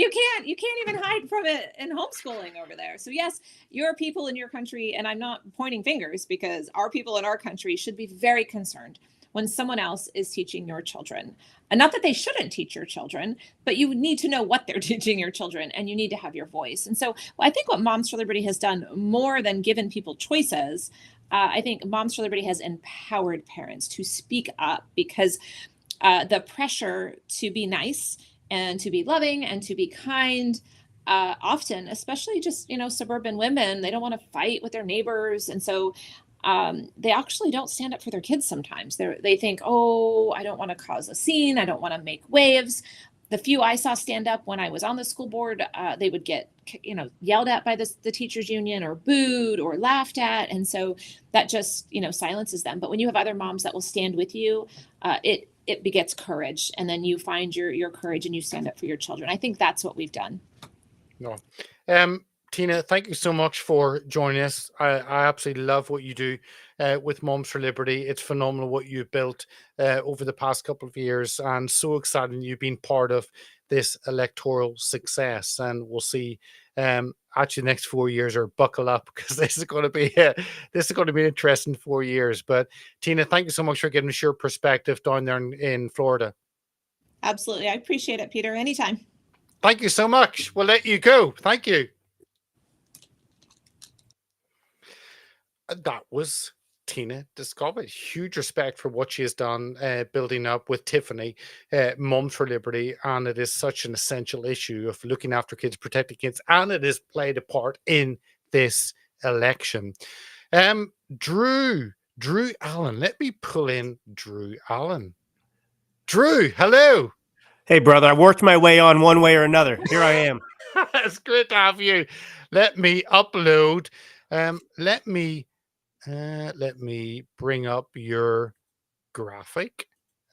can't even hide from it in homeschooling over there. So yes, your people in your country, and I'm not pointing fingers because our people in our country should be very concerned when someone else is teaching your children. And not that they shouldn't teach your children, but you need to know what they're teaching your children, and you need to have your voice. And so I think what Moms for Liberty has done more than given people choices, I think Moms for Liberty has empowered parents to speak up, because the pressure to be nice and to be loving and to be kind, often, especially just, suburban women, they don't want to fight with their neighbors. And so they actually don't stand up for their kids sometimes. They think, oh, I don't want to cause a scene. I don't want to make waves. The few I saw stand up when I was on the school board, they would get, yelled at by the teachers union, or booed or laughed at. And so that just, silences them. But when you have other moms that will stand with you, it begets courage. And then you find your courage and you stand up for your children. I think that's what we've done. No. Tina, thank you so much for joining us. I absolutely love what you do with Moms for Liberty. It's phenomenal what you've built over the past couple of years, and so exciting you've been part of this electoral success. And we'll see. Actually, the next 4 years are buckle up, because this is going to be an interesting 4 years. But Tina, thank you so much for giving us your perspective down there in Florida. Absolutely, I appreciate it, Peter. Anytime. Thank you so much. We'll let you go. Thank you. That was Tina Descovich. Huge respect for what she has done, building up with Tiffany, Moms for Liberty. And it is such an essential issue of looking after kids, protecting kids, and it has played a part in this election. Drew Allen. Let me pull in Drew Allen. Drew, hello. Hey, brother, I worked my way on one way or another. Here I am. It's great to have you. Let me upload. Let me bring up your graphic.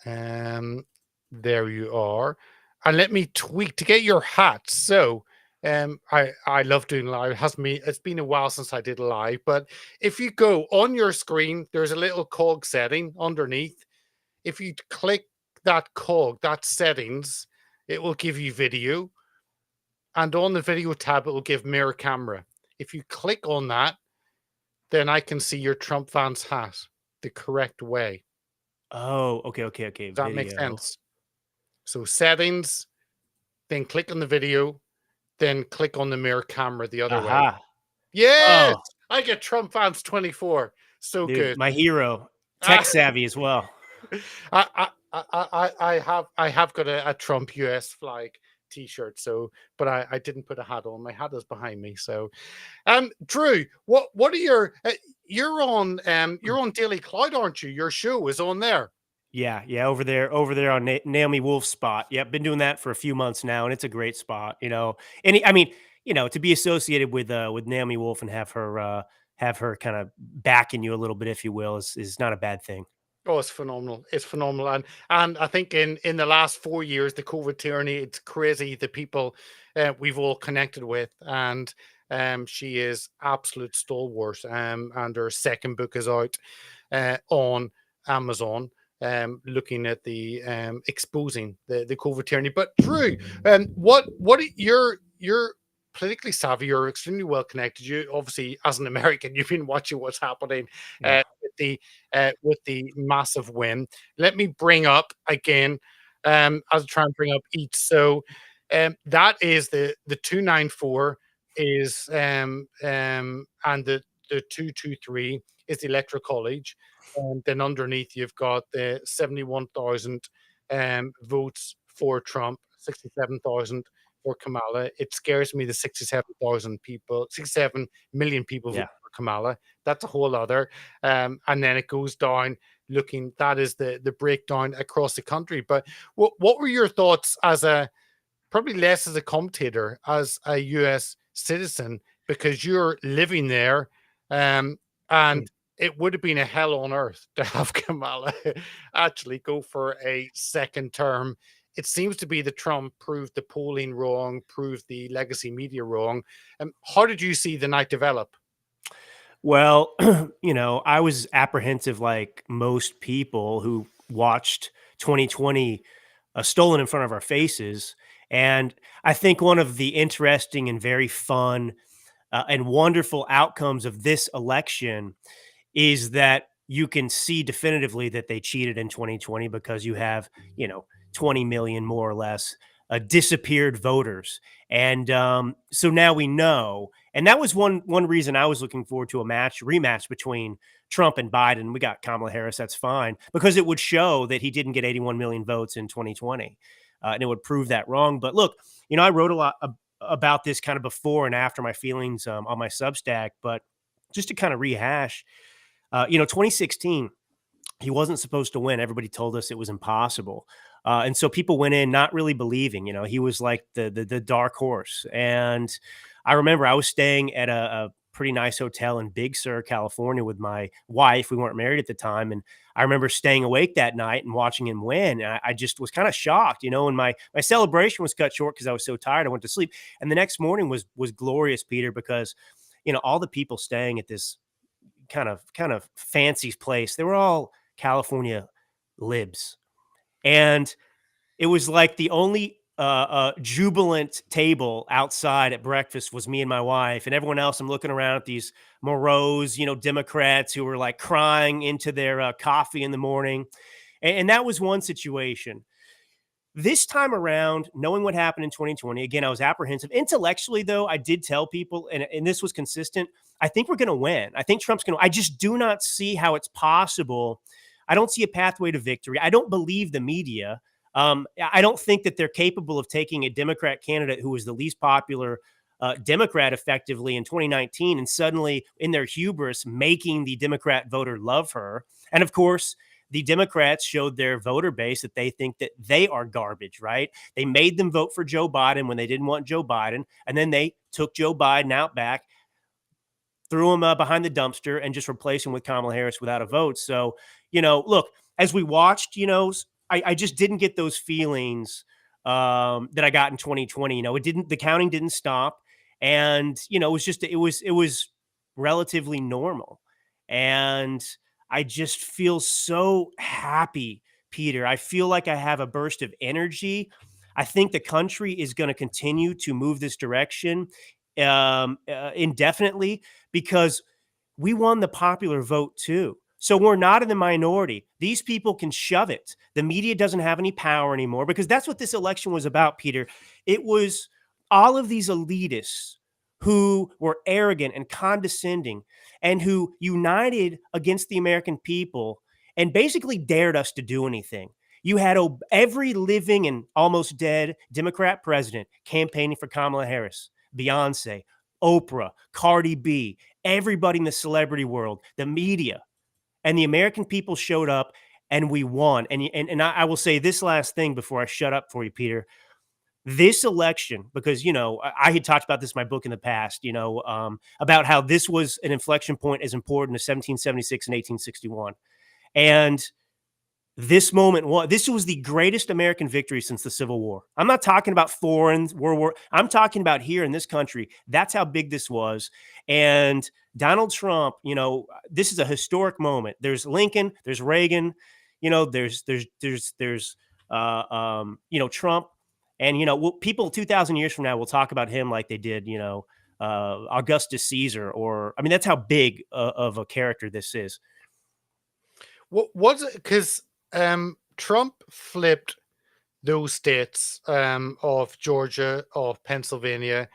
There you are. And let me tweak to get your hat. So I love doing live. It's been a while since I did live, but if you go on your screen, there's a little cog setting underneath. If you click that cog, that settings, it will give you video. And on the video tab, it will give mirror camera. If you click on that, then I can see your Trump fans hat the correct way. Oh, okay. Does that make sense? So settings, then click on the video, then click on the mirror camera the other way. Yes! Oh. I get Trump fans 24. So dude, good. My hero. Tech savvy as well. I have got a Trump US flag t-shirt, but I didn't put a hat on. My hat is behind me. So Drew, what are your you're on Daily Cloud, aren't you? Your show is on there. Yeah, over there on Naomi Wolf's spot. Yep, been doing that for a few months now, and it's a great spot, And I mean, to be associated with Naomi Wolf and have her kind of backing you a little bit, if you will, is not a bad thing. Oh, it's phenomenal. It's phenomenal. And I think in the last 4 years, the COVID tyranny, it's crazy the people we've all connected with. And she is absolute stalwart. And her second book is out on Amazon, looking at the exposing the COVID tyranny. But Drew, what you're politically savvy, you're extremely well connected. You obviously, as an American, you've been watching what's happening with the massive win. Let me bring up again, I'll try and bring up each. So that is the 294 is and the 223 is the electoral college, and then underneath you've got the 71,000 votes for Trump, 67,000 for Kamala. It scares me the 67 million people vote Yeah. for Kamala. That's a whole other. And then it goes down looking, that is the breakdown across the country. But what were your thoughts as a, probably less as a commentator, as a US citizen, because you're living there, and it would have been a hell on earth to have Kamala actually go for a second term. It seems to be that Trump proved the polling wrong, proved the legacy media wrong. How did you see the night develop? Well, I was apprehensive, like most people who watched 2020 stolen in front of our faces. And I think one of the interesting and very fun and wonderful outcomes of this election is that you can see definitively that they cheated in 2020 because you have, 20 million more or less disappeared voters. And so now we know. And that was one reason I was looking forward to a rematch between Trump and Biden. We got Kamala Harris. That's fine, because it would show that he didn't get 81 million votes in 2020. And it would prove that wrong. But look, I wrote a lot about this kind of before and after my feelings on my Substack. But just to kind of rehash, 2016, he wasn't supposed to win. Everybody told us it was impossible. And so people went in not really believing, he was like the dark horse. And I remember I was staying at a pretty nice hotel in Big Sur, California with my wife. We weren't married at the time. And I remember staying awake that night and watching him win. And I just was kind of shocked, and my celebration was cut short because I was so tired. I went to sleep. And the next morning was glorious, Peter, because, all the people staying at this kind of fancy place, they were all California libs. And it was like the only jubilant table outside at breakfast was me and my wife, and everyone else. I'm looking around at these morose, Democrats who were like crying into their coffee in the morning. And that was one situation. This time around, knowing what happened in 2020, again, I was apprehensive. Intellectually, though, I did tell people, and this was consistent, I think we're going to win. I think Trump's going to. I just do not see how it's possible. I don't see a pathway to victory. I don't believe the media. I don't think that they're capable of taking a Democrat candidate who was the least popular Democrat effectively in 2019 and suddenly, in their hubris, making the Democrat voter love her. And of course, the Democrats showed their voter base that they think that they are garbage, right? They made them vote for Joe Biden when they didn't want Joe Biden. And then they took Joe Biden out back, threw him behind the dumpster, and just replaced him with Kamala Harris without a vote. So, look, as we watched, I just didn't get those feelings that I got in 2020. The counting didn't stop. And, it was relatively normal. And I just feel so happy, Peter. I feel like I have a burst of energy. I think the country is going to continue to move this direction indefinitely because we won the popular vote too. So we're not in the minority. These people can shove it. The media doesn't have any power anymore because that's what this election was about, Peter. It was all of these elitists who were arrogant and condescending and who united against the American people and basically dared us to do anything. You had every living and almost dead Democrat president campaigning for Kamala Harris, Beyonce, Oprah, Cardi B, everybody in the celebrity world, the media, and the American people showed up and we won. And I will say this last thing before I shut up for you, Peter. This election, because, I had talked about this in my book in the past, about how this was an inflection point as important as 1776 and 1861. And this was the greatest American victory since the Civil War. I'm not talking about foreign World War. I'm talking about here in this country. That's how big this was. And Donald Trump, this is a historic moment. There's Lincoln, there's Reagan, there's Trump. And, people 2,000 years from now will talk about him like they did, Augustus Caesar, that's how big of a character this is. What was it? Because Trump flipped those states of Georgia, of Pennsylvania,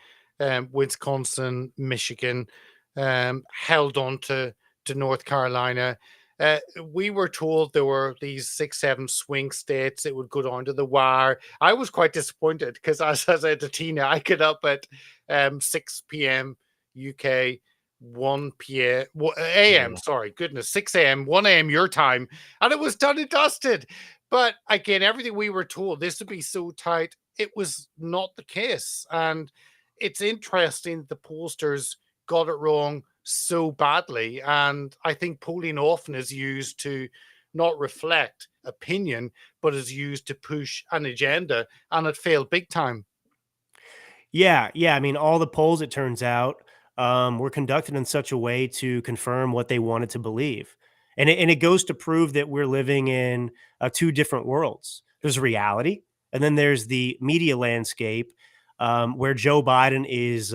Wisconsin, Michigan, held on to North Carolina. We were told there were these 6, 7 swing states. It would go down to the wire. I was quite disappointed because, as I said to Tina, I get up at 6 p.m. UK, 1 p.m. AM. Yeah. Sorry, goodness, 6 a.m., 1 a.m. your time, and it was done and dusted. But again, everything we were told this would be so tight, it was not the case. And it's interesting the pollsters got it wrong so badly. And I think polling often is used to not reflect opinion, but is used to push an agenda. And it failed big time. Yeah, yeah. I mean, all the polls, it turns out, were conducted in such a way to confirm what they wanted to believe, and it goes to prove that we're living in two different worlds. There's reality, and then there's the media landscape, where Joe Biden is,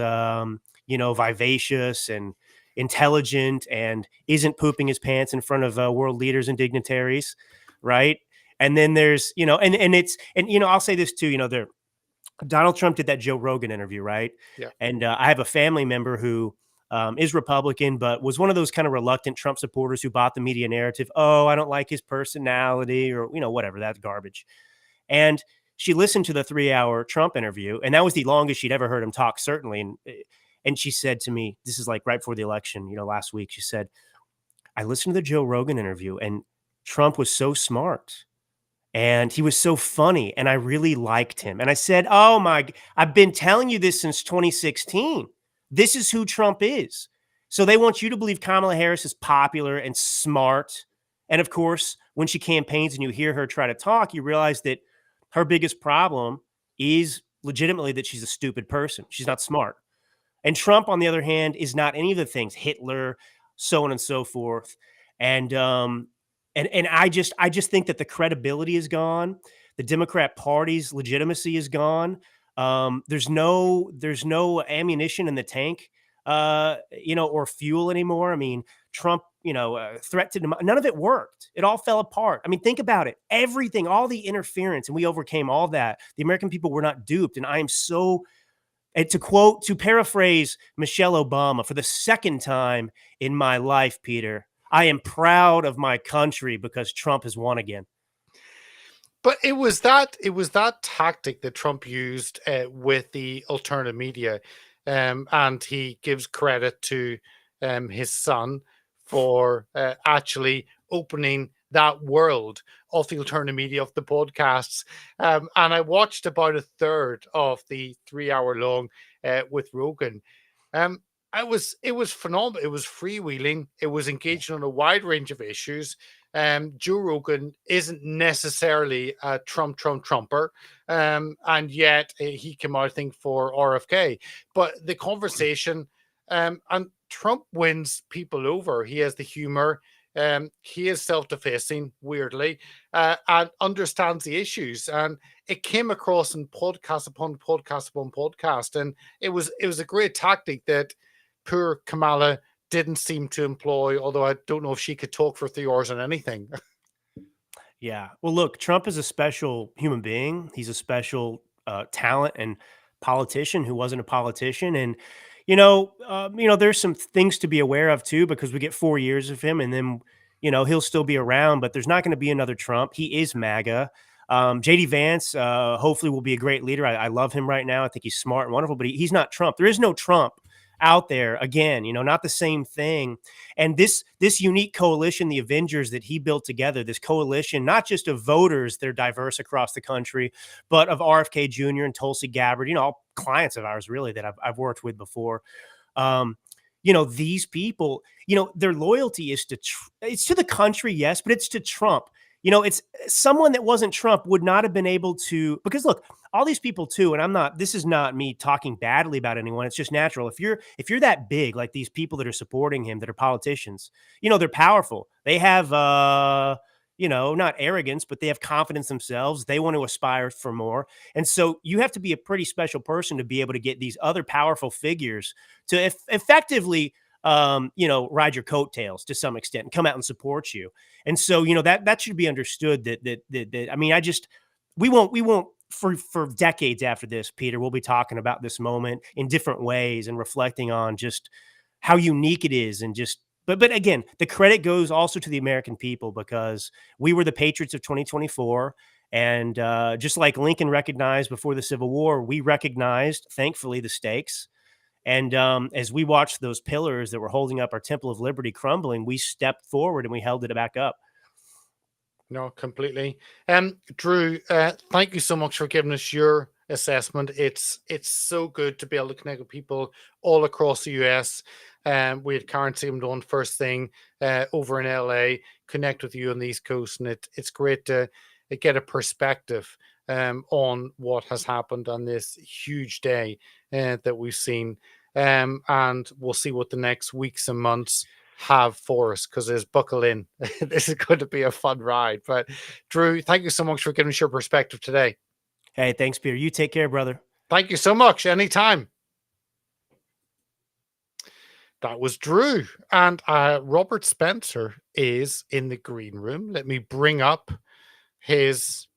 vivacious and intelligent, and isn't pooping his pants in front of world leaders and dignitaries, right? And then there's, I'll say this too, there Donald Trump did that Joe Rogan interview, right? Yeah. And I have a family member who is Republican, but was one of those kind of reluctant Trump supporters who bought the media narrative. Oh, I don't like his personality, or whatever. That's garbage. And she listened to the 3-hour Trump interview, and that was the longest she'd ever heard him talk, certainly. And she said to me, this is like right before the election, last week. She said, I listened to the Joe Rogan interview, and Trump was so smart. And he was so funny, and I really liked him. And I said, oh I've been telling you this since 2016. This is who Trump is. So they want you to believe Kamala Harris is popular and smart. And of course, when she campaigns and you hear her try to talk, you realize that her biggest problem is legitimately that she's a stupid person. She's not smart. And Trump, on the other hand, is not any of the things, Hitler, so on and so forth. And I just think that the credibility is gone. The Democrat Party's legitimacy is gone. There's no ammunition in the tank, or fuel anymore. I mean, Trump, threat to none of it worked. It all fell apart. I mean, think about it. Everything, all the interference, and we overcame all that. The American people were not duped, and I am so. And to paraphrase Michelle Obama, for the second time in my life, Peter, I am proud of my country because Trump has won again. But it was that tactic that Trump used with the alternative media, and he gives credit to his son for actually opening that world of the alternative media, of the podcasts. And I watched about a third of the 3-hour long with Rogan. It was phenomenal. It was freewheeling. It was engaging on a wide range of issues. Joe Rogan isn't necessarily a Trumper, and yet he came out, I think, for RFK. But the conversation, and Trump wins people over. He has the humor. He is self-defacing, weirdly, and understands the issues. And it came across in podcast upon podcast upon podcast, and it was a great tactic that poor Kamala didn't seem to employ. Although I don't know if she could talk for 3 hours on anything. Yeah. Well, look, Trump is a special human being. He's a special talent and politician who wasn't a politician. And, there's some things to be aware of too, because we get 4 years of him, and then, he'll still be around, but there's not going to be another Trump. He is MAGA. JD Vance, hopefully will be a great leader. I love him right now. I think he's smart and wonderful, but he's not Trump. There is no Trump out there again, not the same thing. And this unique coalition, the Avengers that he built together, this coalition, not just of voters that are diverse across the country, but of RFK Jr. and Tulsi Gabbard, all clients of ours really that I've worked with before. These people, their loyalty is it's to the country, yes, but it's to Trump. It's someone that wasn't Trump would not have been able to, because look, all these people too, and this is not me talking badly about anyone. It's just natural. If you're that big, like these people that are supporting him, that are politicians, they're powerful. They have, not arrogance, but they have confidence themselves. They want to aspire for more. And so you have to be a pretty special person to be able to get these other powerful figures to effectively, ride your coattails to some extent and come out and support you. And so, that should be understood that I mean, we won't for decades after this, Peter, we'll be talking about this moment in different ways and reflecting on just how unique it is, and just but again, the credit goes also to the American people, because we were the patriots of 2024. And just like Lincoln recognized before the Civil War, we recognized, thankfully, the stakes. And as we watched those pillars that were holding up our Temple of Liberty crumbling, we stepped forward and we held it back up. No, completely. Drew, thank you so much for giving us your assessment. It's so good to be able to connect with people all across the US. We had Karen Seaman on first thing over in LA, connect with you on the East Coast, and it's great to get a perspective on what has happened on this huge day that we've seen. And we'll see what the next weeks and months have for us, because there's buckle in. This is going to be a fun ride. But Drew, thank you so much for giving us your perspective today. Hey, thanks, Peter. You take care, brother. Thank you so much. Anytime. That was Drew. And Robert Spencer is in the green room. Let me bring up his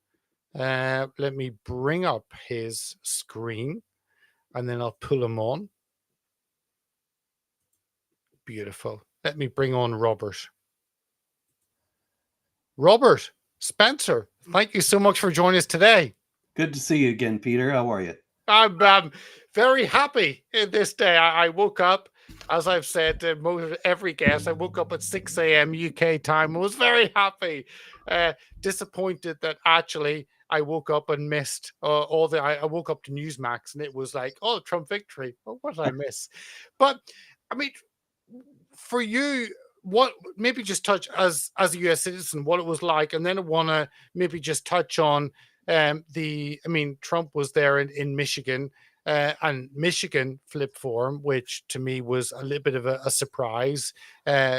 screen, and then I'll pull him on. Beautiful. Let me bring on Robert. Robert Spencer, thank you so much for joining us today. Good to see you again, Peter. How are you? I'm very happy in this day. I woke up, as I've said to every guest, I woke up at 6 a.m. UK time. I was very happy. Disappointed that actually I woke up and missed I woke up to Newsmax, and it was like, oh, Trump victory. Oh, what did I miss? But I mean, for you, what maybe just touch as a US citizen what it was like, and then I want to maybe just touch on Trump was there in Michigan, and Michigan flipped for him, which to me was a little bit of a surprise.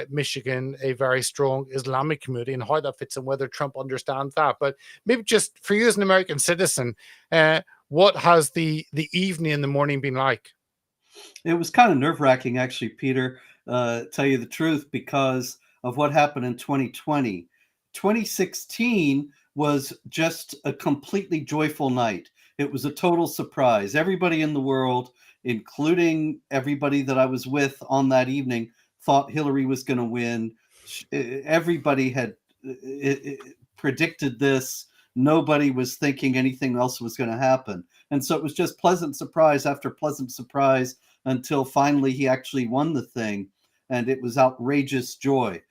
Michigan, a very strong Islamic community, and how that fits in, whether Trump understands that. But maybe just for you as an American citizen, what has the evening and the morning been like? It was kind of nerve-wracking, actually, Peter, tell you the truth, because of what happened in 2020. 2016 was just a completely joyful night. It was a total surprise. Everybody in the world, including everybody that I was with on that evening, thought Hillary was going to win. Everybody had predicted this. Nobody was thinking anything else was going to happen. And so it was just pleasant surprise after pleasant surprise until finally he actually won the thing. And it was outrageous joy.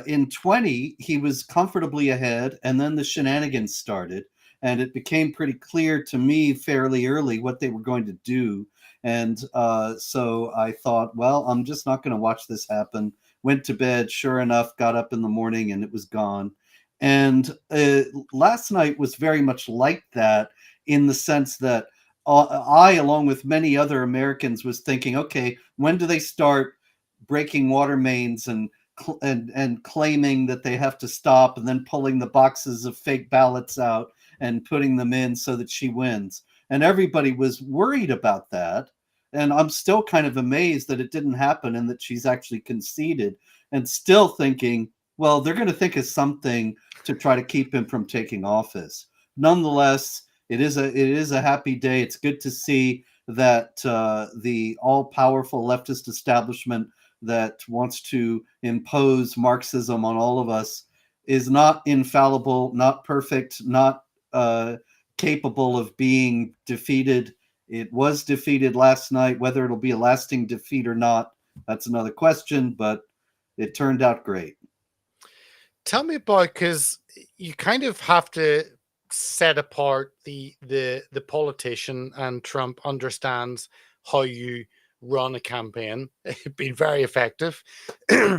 In 20, he was comfortably ahead, and then the shenanigans started. And it became pretty clear to me fairly early what they were going to do. And so I thought, well, I'm just not going to watch this happen. Went to bed. Sure enough, got up in the morning and it was gone. And last night was very much like that, in the sense that I, along with many other Americans, was thinking, okay, when do they start breaking water mains and claiming that they have to stop, and then pulling the boxes of fake ballots out and putting them in so that she wins? And everybody was worried about that. And I'm still kind of amazed that it didn't happen and that she's actually conceded, and still thinking, well, they're going to think of something to try to keep him from taking office. Nonetheless, it is a happy day. It's good to see that the all-powerful leftist establishment that wants to impose Marxism on all of us is not infallible, not perfect, not capable of being defeated. It was defeated last night. Whether it'll be a lasting defeat or not, that's another question, but it turned out great. Tell me about, because you kind of have to set apart the politician, and Trump understands how you run a campaign. It's been very effective,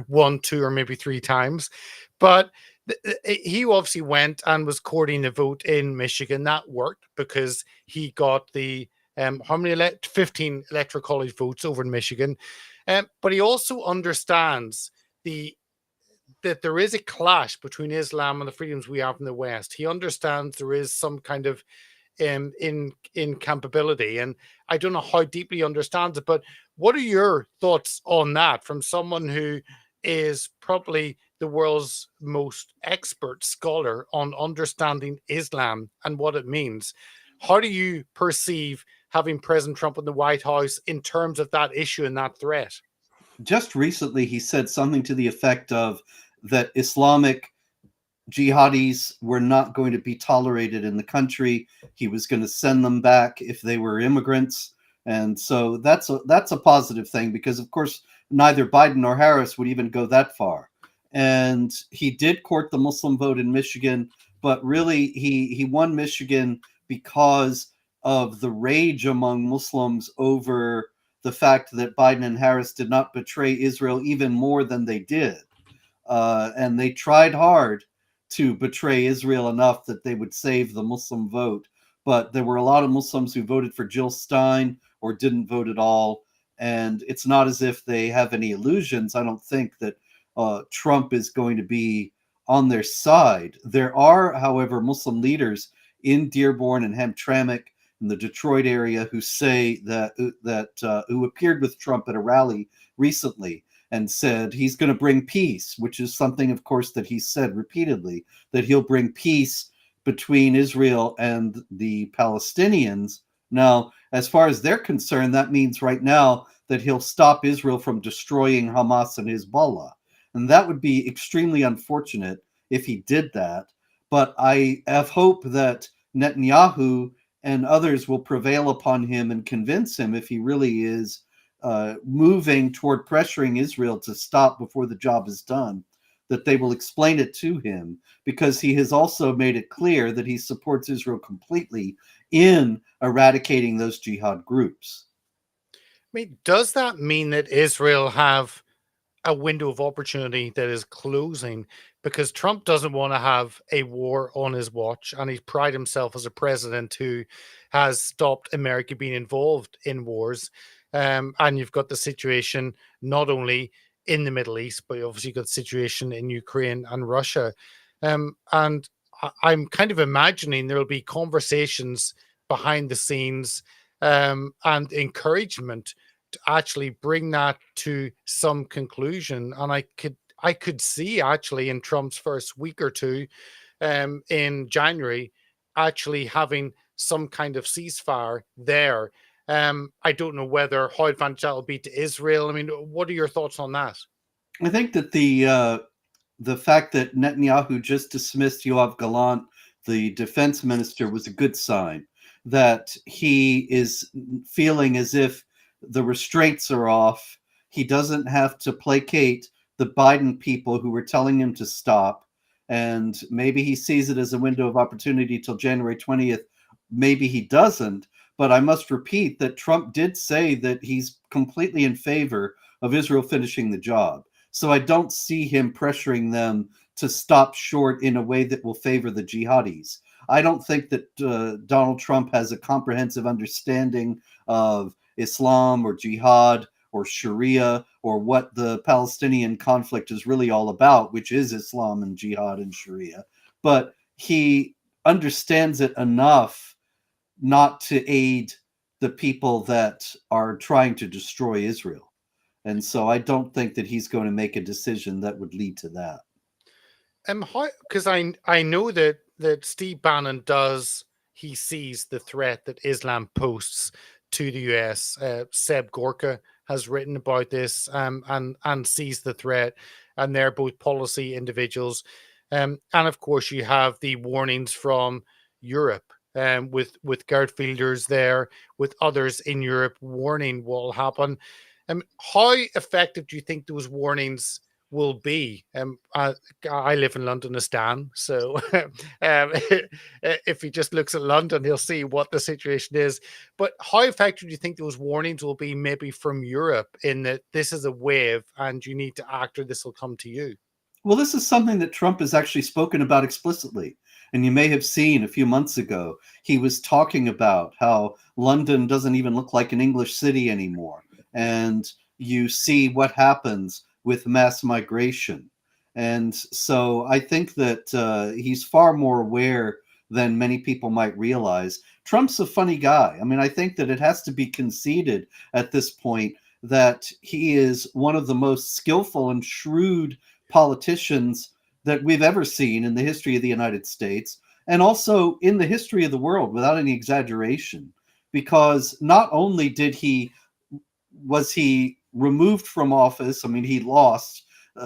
1, 2, or maybe 3 times. But he obviously went and was courting the vote in Michigan. That worked because he got the how many 15 electoral college votes over in Michigan. But he also understands that there is a clash between Islam and the freedoms we have in the West. He understands there is some kind of incapability, and I don't know how deeply he understands it, but what are your thoughts on that from someone who is probably the world's most expert scholar on understanding Islam and what it means? How do you perceive having President Trump in the White House in terms of that issue and that threat? Just recently, he said something to the effect of that Islamic jihadis were not going to be tolerated in the country. He was going to send them back if they were immigrants. And so that's a positive thing, because of course neither Biden nor Harris would even go that far. And he did court the Muslim vote in Michigan, but really he won Michigan because of the rage among Muslims over the fact that Biden and Harris did not betray Israel even more than they did. And they tried hard to betray Israel enough that they would save the Muslim vote. But there were a lot of Muslims who voted for Jill Stein or didn't vote at all. And it's not as if they have any illusions. I don't think that Trump is going to be on their side. There are, however, Muslim leaders in Dearborn and Hamtramck in the Detroit area who say that who appeared with Trump at a rally recently and said he's going to bring peace, which is something, of course, that he said repeatedly, that he'll bring peace between Israel and the Palestinians. Now, as far as they're concerned, that means right now that he'll stop Israel from destroying Hamas and Hezbollah. And that would be extremely unfortunate if he did that. But I have hope that Netanyahu and others will prevail upon him and convince him, if he really is moving toward pressuring Israel to stop before the job is done, that they will explain it to him, because he has also made it clear that he supports Israel completely in eradicating those jihad groups. I mean, does that mean that Israel have a window of opportunity that is closing? Because Trump doesn't want to have a war on his watch, and he prides himself as a president who has stopped America being involved in wars. And you've got the situation not only in the Middle East, but obviously you've got the situation in Ukraine and Russia. And I'm kind of imagining there will be conversations behind the scenes and encouragement to actually bring that to some conclusion. And I could see actually in Trump's first week or two in January actually having some kind of ceasefire there. I don't know how advantage that will be to Israel. I mean, what are your thoughts on that? I think that the fact that Netanyahu just dismissed Yoav Gallant, the defense minister, was a good sign. That he is feeling as if the restraints are off. He doesn't have to placate the Biden people who were telling him to stop. And maybe he sees it as a window of opportunity till January 20th. Maybe he doesn't. But I must repeat that Trump did say that he's completely in favor of Israel finishing the job. So I don't see him pressuring them to stop short in a way that will favor the jihadis. I don't think that Donald Trump has a comprehensive understanding of Islam or jihad or Sharia or what the Palestinian conflict is really all about, which is Islam and jihad and Sharia. But he understands it enough not to aid the people that are trying to destroy Israel. And so I don't think that he's going to make a decision that would lead to that. Because I know that Steve Bannon he sees the threat that Islam poses to the US. Seb Gorka has written about this and sees the threat, and they're both policy individuals. And of course, you have the warnings from Europe. With Gerd Fielders there, with others in Europe warning what will happen. How effective do you think those warnings will be? I live in London as Dan, so if he just looks at London, he'll see what the situation is. But how effective do you think those warnings will be, maybe from Europe, in that this is a wave and you need to act or this will come to you? Well, this is something that Trump has actually spoken about explicitly. And you may have seen a few months ago, he was talking about how London doesn't even look like an English city anymore. And you see what happens with mass migration. And so I think that he's far more aware than many people might realize. Trump's a funny guy. I mean, I think that it has to be conceded at this point that he is one of the most skillful and shrewd politicians that we've ever seen in the history of the United States. and also in the history of the world without any exaggeration, because not only was he removed from office, I mean, he lost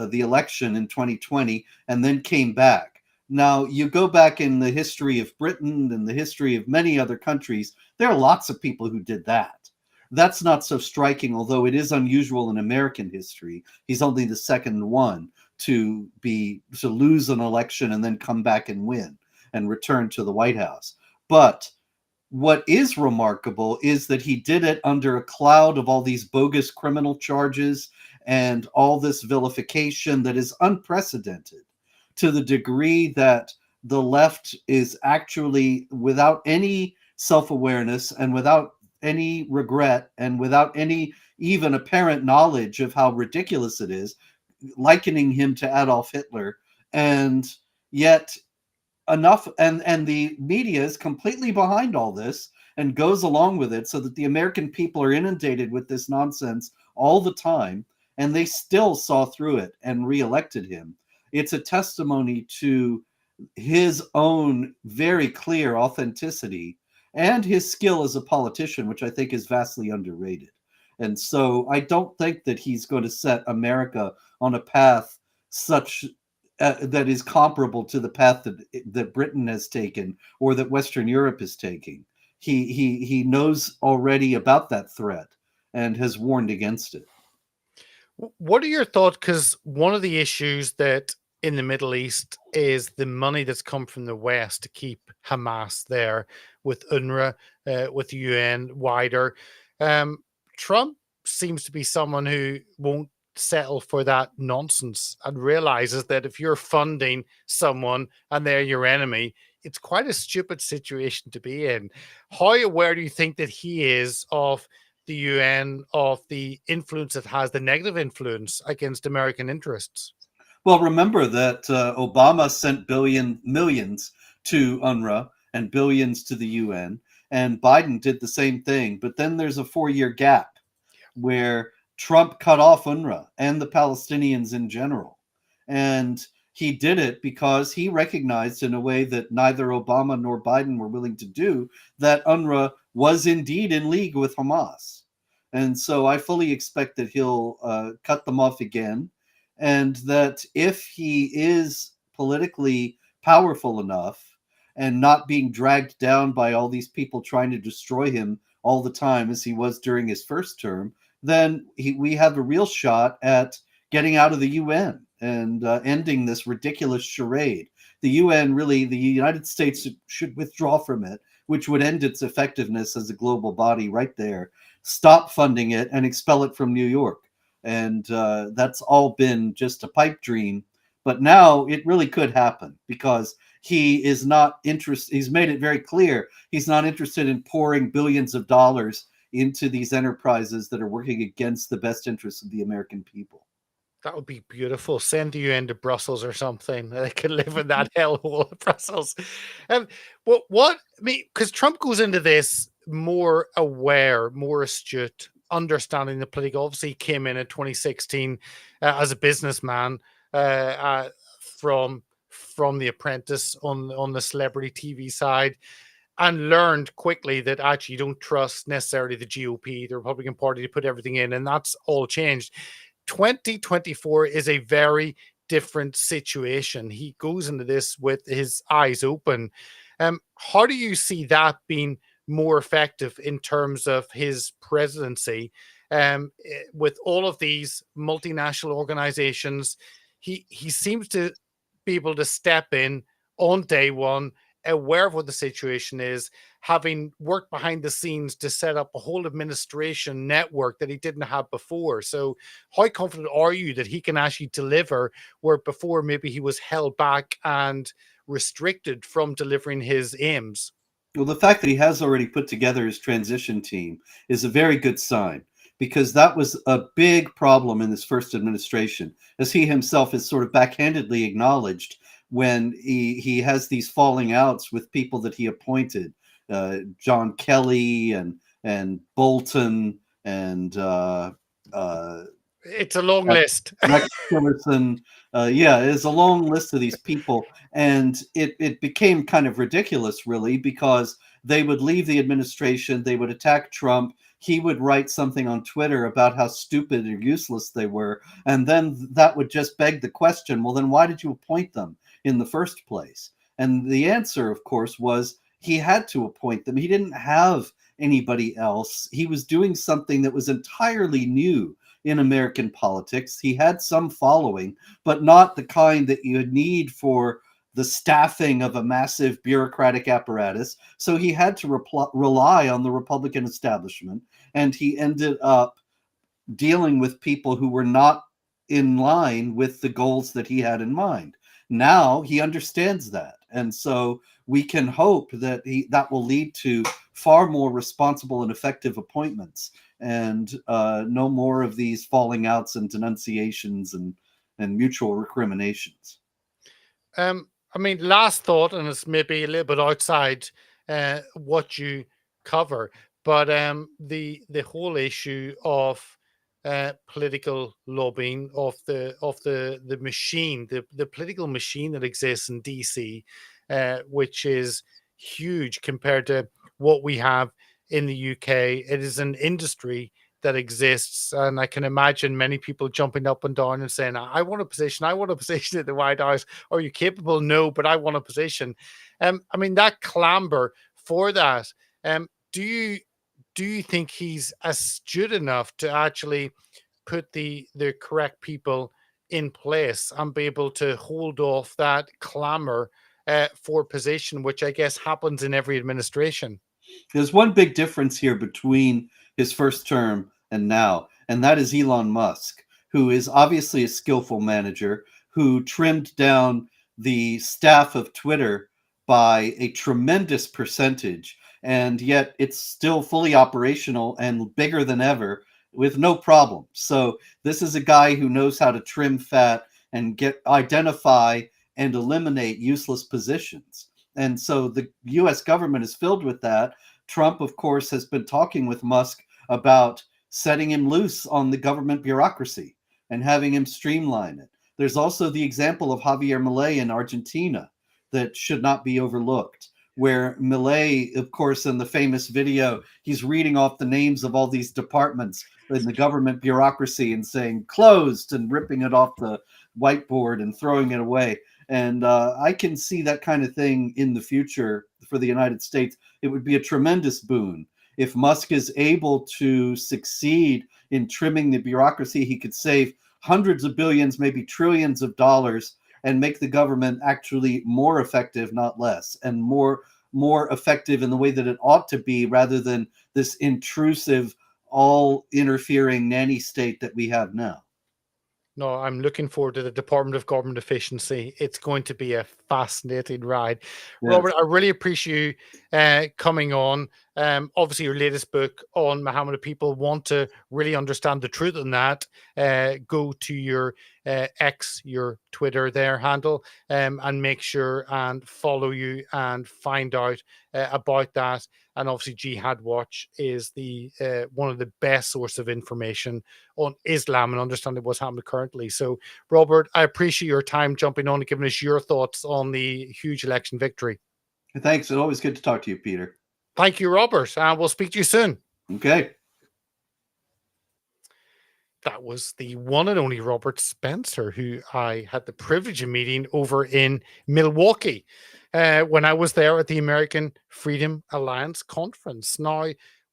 the election in 2020 and then came back. Now, you go back in the history of Britain and the history of many other countries, there are lots of people who did that. That's not so striking, although it is unusual in American history. He's only the second one to lose an election and then come back and win and return to the White House. But what is remarkable is that he did it under a cloud of all these bogus criminal charges and all this vilification that is unprecedented, to the degree that the left is actually, without any self-awareness and without any regret and without any even apparent knowledge of how ridiculous it is, likening him to Adolf Hitler. And yet and the media is completely behind all this and goes along with it, so that the American people are inundated with this nonsense all the time, and they still saw through it and reelected him. It's a testimony to his own very clear authenticity and his skill as a politician, which I think is vastly underrated. And so I don't think that he's going to set America on a path such that is comparable to the path that Britain has taken or that Western Europe is taking. He knows already about that threat and has warned against it. What are your thoughts? Because one of the issues that in the Middle East is the money that's come from the West to keep Hamas there, with UNRWA, with the UN wider. Trump seems to be someone who won't settle for that nonsense and realizes that if you're funding someone and they're your enemy, it's quite a stupid situation to be in. How aware do you think that he is of the UN, of the influence it has, the negative influence against American interests? Well, remember that Obama sent millions to UNRWA and billions to the UN, and Biden did the same thing. But then there's a 4-year gap where Trump cut off UNRWA and the Palestinians in general. And he did it because he recognized, in a way that neither Obama nor Biden were willing to do, that UNRWA was indeed in league with Hamas. And so I fully expect that he'll cut them off again, and that if he is politically powerful enough and not being dragged down by all these people trying to destroy him all the time, as he was during his first term, then we have a real shot at getting out of the UN and ending this ridiculous charade. The UN, really, the United States should withdraw from it, which would end its effectiveness as a global body right there. Stop funding it and expel it from New York. And that's all been just a pipe dream. But now it really could happen, because he is not interested. He's made it very clear he's not interested in pouring billions of dollars into these enterprises that are working against the best interests of the American people. That would be beautiful. Send the UN to Brussels or something. They could live in that hellhole of Brussels. What I mean, because Trump goes into this more aware, more astute, understanding the political. Obviously, he came in 2016 as a businessman from The Apprentice on the celebrity TV side, and learned quickly that actually you don't trust necessarily the GOP, the Republican Party, to put everything in, and that's all changed. 2024 is a very different situation. He goes into this with his eyes open. How do you see that being more effective in terms of his presidency? With all of these multinational organizations, he seems to be able to step in on day one, aware of what the situation is, having worked behind the scenes to set up a whole administration network that he didn't have before. So how confident are you that he can actually deliver, where before maybe he was held back and restricted from delivering his aims? Well, the fact that he has already put together his transition team is a very good sign, because that was a big problem in his first administration, as he himself has sort of backhandedly acknowledged, when he has these falling outs with people that he appointed, John Kelly and Bolton and It's a long Uh, list. Rex Tillerson. Yeah, there's a long list of these people, and it became kind of ridiculous, really, because they would leave the administration, they would attack Trump. He would write something on Twitter about how stupid or useless they were, and then that would just beg the question: well, then why did you appoint them in the first place? And the answer, of course, was he had to appoint them. He didn't have anybody else. He was doing something that was entirely new in American politics. He had some following, but not the kind that you need for the staffing of a massive bureaucratic apparatus. So he had to rely on the Republican establishment, and he ended up dealing with people who were not in line with the goals that he had in mind. Now he understands that, and so we can hope that that will lead to far more responsible and effective appointments, and no more of these falling outs and denunciations and mutual recriminations. I mean, last thought, and it's maybe a little bit outside what you cover, but the whole issue of political lobbying of the machine, the political machine that exists in DC, which is huge compared to what we have in the UK. It is an industry that exists, and I can imagine many people jumping up and down and saying, "I want a position. I want a position at the White House. Are you capable? No, but I want a position." I mean, that clamber for that. Do you think he's astute enough to actually put the correct people in place and be able to hold off that clamor for position, which I guess happens in every administration? There's one big difference here between his first term and now, and that is Elon Musk, who is obviously a skillful manager who trimmed down the staff of Twitter by a tremendous percentage, and yet it's still fully operational and bigger than ever with no problem. So this is a guy who knows how to trim fat and identify and eliminate useless positions. And so the US government is filled with that. Trump, of course, has been talking with Musk about setting him loose on the government bureaucracy and having him streamline it. There's also the example of Javier Milei in Argentina that should not be overlooked, where Milei, of course, in the famous video, he's reading off the names of all these departments in the government bureaucracy and saying closed and ripping it off the whiteboard and throwing it away. And I can see that kind of thing in the future for the United States. It would be a tremendous boon. If Musk is able to succeed in trimming the bureaucracy, he could save hundreds of billions, maybe trillions of dollars, and make the government actually more effective, not less, and more effective in the way that it ought to be, rather than this intrusive, all interfering nanny state that we have now. No, I'm looking forward to the Department of Government Efficiency. It's going to be a fascinating ride. Yes. Robert, I really appreciate you coming on. Obviously, your latest book on Muhammad. If people want to really understand the truth in that, go to your X, your Twitter there handle, and make sure and follow you and find out about that. And obviously, Jihad Watch is the one of the best source of information on Islam and understanding what's happening currently. So, Robert, I appreciate your time jumping on and giving us your thoughts on the huge election victory. Thanks. It's always good to talk to you, Peter. Thank you, Robert. And we'll speak to you soon. Okay. That was the one and only Robert Spencer, who I had the privilege of meeting over in Milwaukee when I was there at the American Freedom Alliance conference. Now,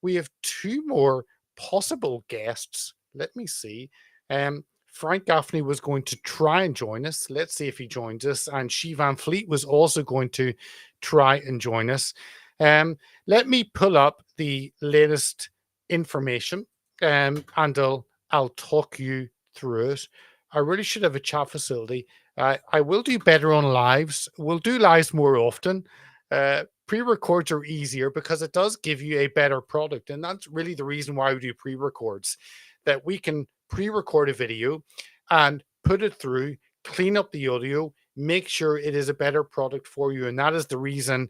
we have two more possible guests. Let me see. Frank Gaffney was going to try and join us. Let's see if he joins us. And She Van Fleet was also going to try and join us. Let me pull up the latest information and I'll talk you through it. I really should have a chat facility. I will do better on lives. We'll do lives more often. Pre-records are easier because it does give you a better product. And that's really the reason why we do pre-records, that we can pre-record a video and put it through, clean up the audio, make sure it is a better product for you. And that is the reason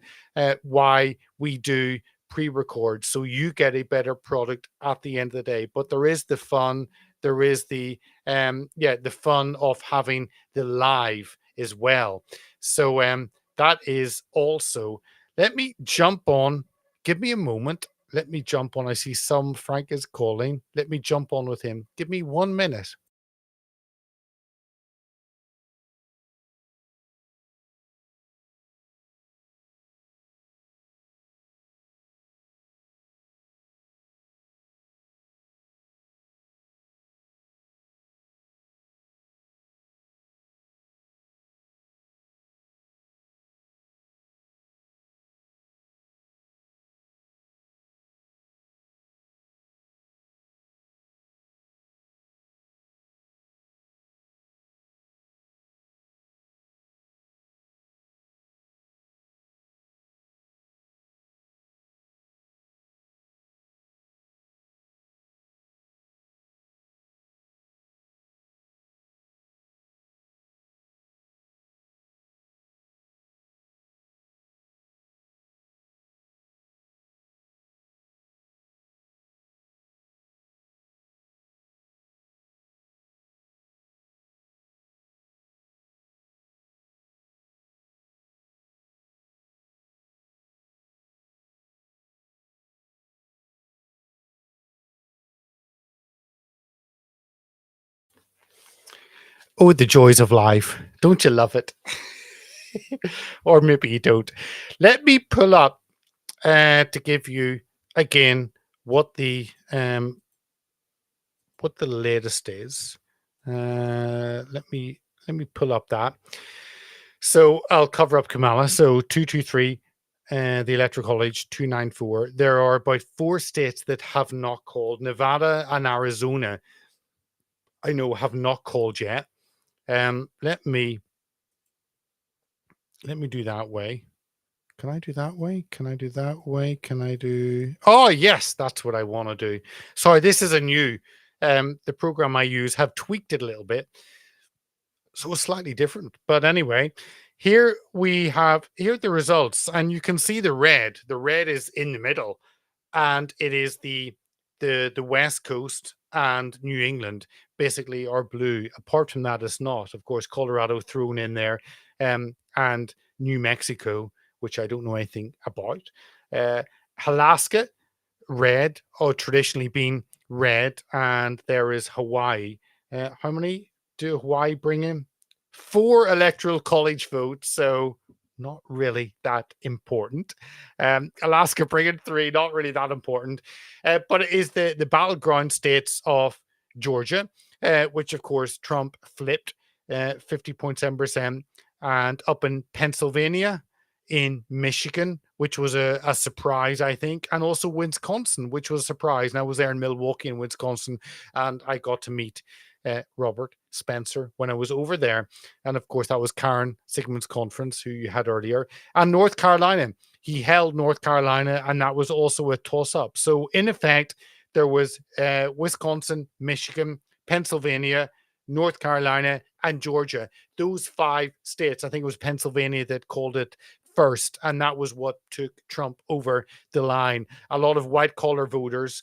why we do pre-record, so you get a better product at the end of the day. But there is the fun, there is the the fun of having the live as well. So that is also. Let me jump on. Give me a moment. Let me jump on. I see some Frank is calling. Let me jump on with him. Give me 1 minute. Oh, the joys of life. Don't you love it? Or maybe you don't. Let me pull up to give you again what the latest is. Let me pull up that. So I'll cover up Kamala. So 223, the Electoral College 294. There are about 4 states that have not called. Nevada and Arizona, I know, have not called yet. Let me do that way. Can I do that way? Can I do that way? Can I do? Oh, yes, that's what I want to do. Sorry, this is a new. The program I use have tweaked it a little bit, so it's slightly different. But anyway, here are the results, and you can see the red. The red is in the middle, and it is the West Coast and New England basically are blue. Apart from that, it's not. Of course, Colorado thrown in there, and New Mexico, which I don't know anything about. Alaska, red, or traditionally been red, and there is Hawaii. How many do Hawaii bring in? 4 electoral college votes, so not really that important. Alaska bringing 3, not really that important. But it is the battleground states of Georgia, which of course Trump flipped 50.7%, and up in Pennsylvania, in Michigan, which was a surprise, I think, and also Wisconsin, which was a surprise. And I was there in Milwaukee in Wisconsin, and I got to meet Robert Spencer when I was over there. And of course, that was Karen Sigmund's conference, who you had earlier. And North Carolina, he held North Carolina, and that was also a toss up. So, in effect, there was Wisconsin, Michigan, Pennsylvania, North Carolina, and Georgia. Those 5 states, I think it was Pennsylvania that called it first, and that was what took Trump over the line. A lot of white collar voters,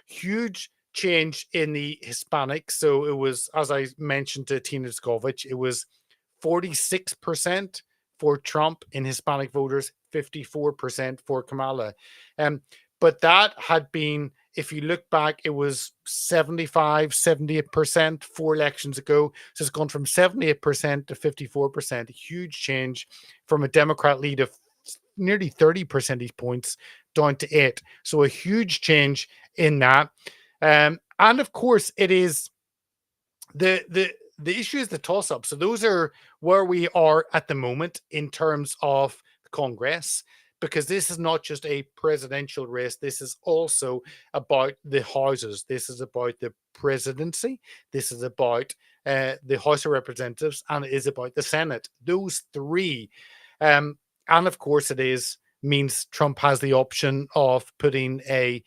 huge change in the Hispanics. So it was, as I mentioned to Tina Skovich, it was 46% for Trump in Hispanic voters, 54% for Kamala. But that had been, if you look back, it was 78% 4 elections ago. So it's gone from 78% to 54%, a huge change from a Democrat lead of nearly 30 percentage points down to 8. So a huge change in that. And of course, it is the issue is the toss-up. So those are where we are at the moment in terms of Congress, because this is not just a presidential race. This is also about the houses. This is about the presidency. This is about the House of Representatives, and it is about the Senate. Those 3. And of course, means Trump has the option of putting a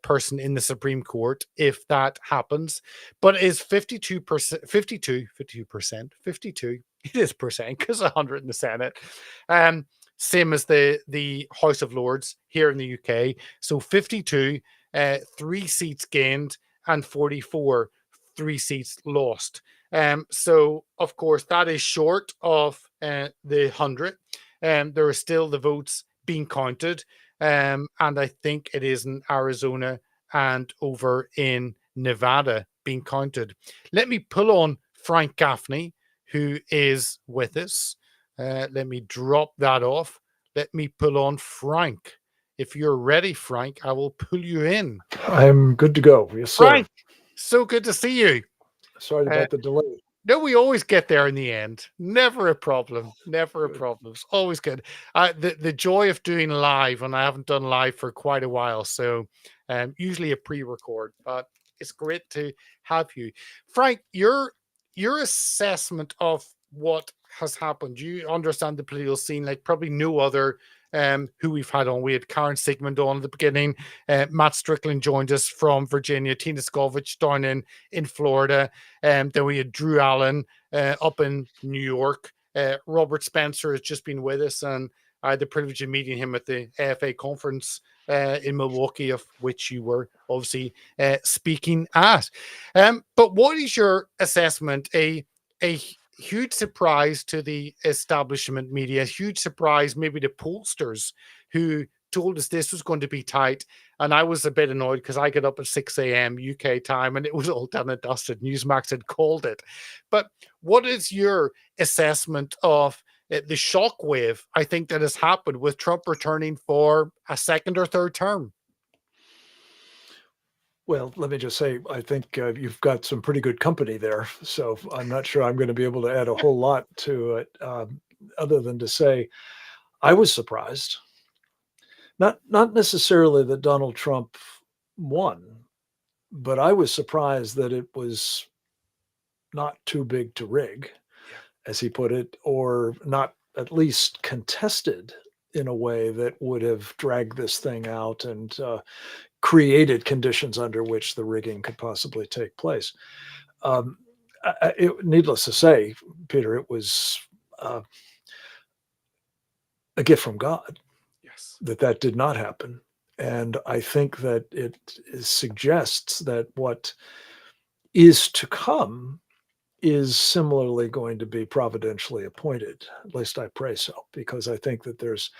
person in the Supreme Court if that happens. But is 52%, 52, it is percent, because 100 in the Senate. Same as the House of Lords here in the UK. So 52, 3 seats gained, and 44, 3 seats lost. So, of course, that is short of the 100. There are still the votes being counted. And I think it is in Arizona and over in Nevada being counted. Let me pull on Frank Gaffney, who is with us. Let me drop that off. Let me pull on Frank. If you're ready, Frank, I will pull you in. I'm good to go. Yes, sir. Frank, so good to see you. Sorry about the delay. No, we always get there in the end. Never a problem. Never a problem. It's always good. The joy of doing live, and I haven't done live for quite a while, so usually a pre-record, but it's great to have you, Frank. Your assessment of what has happened. You understand the political scene like probably no other. Who we've had on. We had Karen Sigmund on at the beginning. Matt Strickland joined us from Virginia. Tina Skovich down in Florida. Then we had Drew Allen up in New York. Robert Spencer has just been with us, and I had the privilege of meeting him at the AFA conference in Milwaukee, of which you were obviously speaking at. But what is your assessment? A huge surprise to the establishment media, huge surprise maybe to pollsters who told us this was going to be tight. And I was a bit annoyed because I got up at 6 a.m. UK time and it was all done and dusted. Newsmax had called it. But what is your assessment of the shockwave, I think, that has happened with Trump returning for a second or third term? Well, let me just say, I think you've got some pretty good company there. So I'm not sure I'm going to be able to add a whole lot to it, other than to say I was surprised. Not necessarily that Donald Trump won, but I was surprised that it was not too big to rig, as he put it, or not at least contested in a way that would have dragged this thing out and created conditions under which the rigging could possibly take place. Needless to say, Peter, it was a gift from God. Yes, that did not happen. And I think that it suggests that what is to come is similarly going to be providentially appointed. At least I pray so, because I think that there's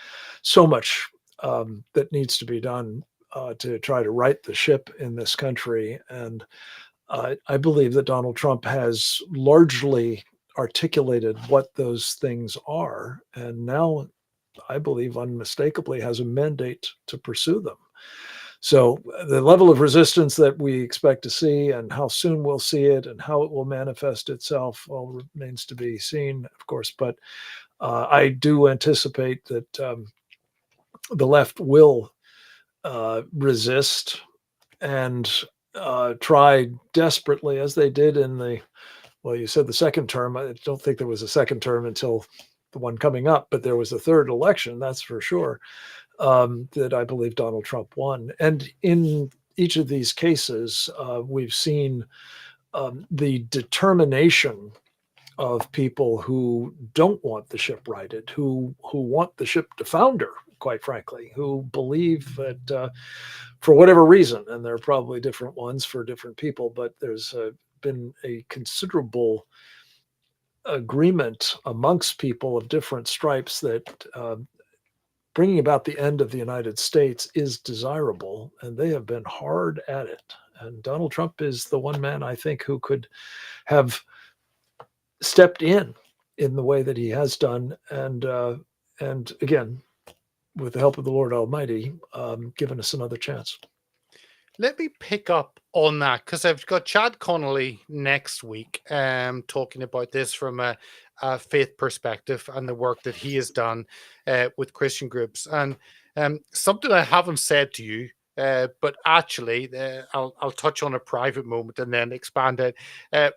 so much that needs to be done to try to right the ship in this country. And I believe that Donald Trump has largely articulated what those things are. And now I believe unmistakably has a mandate to pursue them. So the level of resistance that we expect to see and how soon we'll see it and how it will manifest itself all remains to be seen, of course. But I do anticipate that the left will resist and try desperately, as they did in you said the second term. I don't think there was a second term until the one coming up, but there was a third election, that's for sure, that I believe Donald Trump won. And in each of these cases, we've seen the determination of people who don't want the ship righted, who want the ship to founder, quite frankly, who believe that for whatever reason, and there are probably different ones for different people, but there's been a considerable agreement amongst people of different stripes that bringing about the end of the United States is desirable, and they have been hard at it. And Donald Trump is the one man, I think, who could have stepped in the way that he has done, and again, with the help of the Lord Almighty, given us another chance. Let me pick up on that because I've got Chad Connolly next week talking about this from a faith perspective and the work that he has done with Christian groups. And something I haven't said to you, but actually I'll touch on a private moment and then expand it,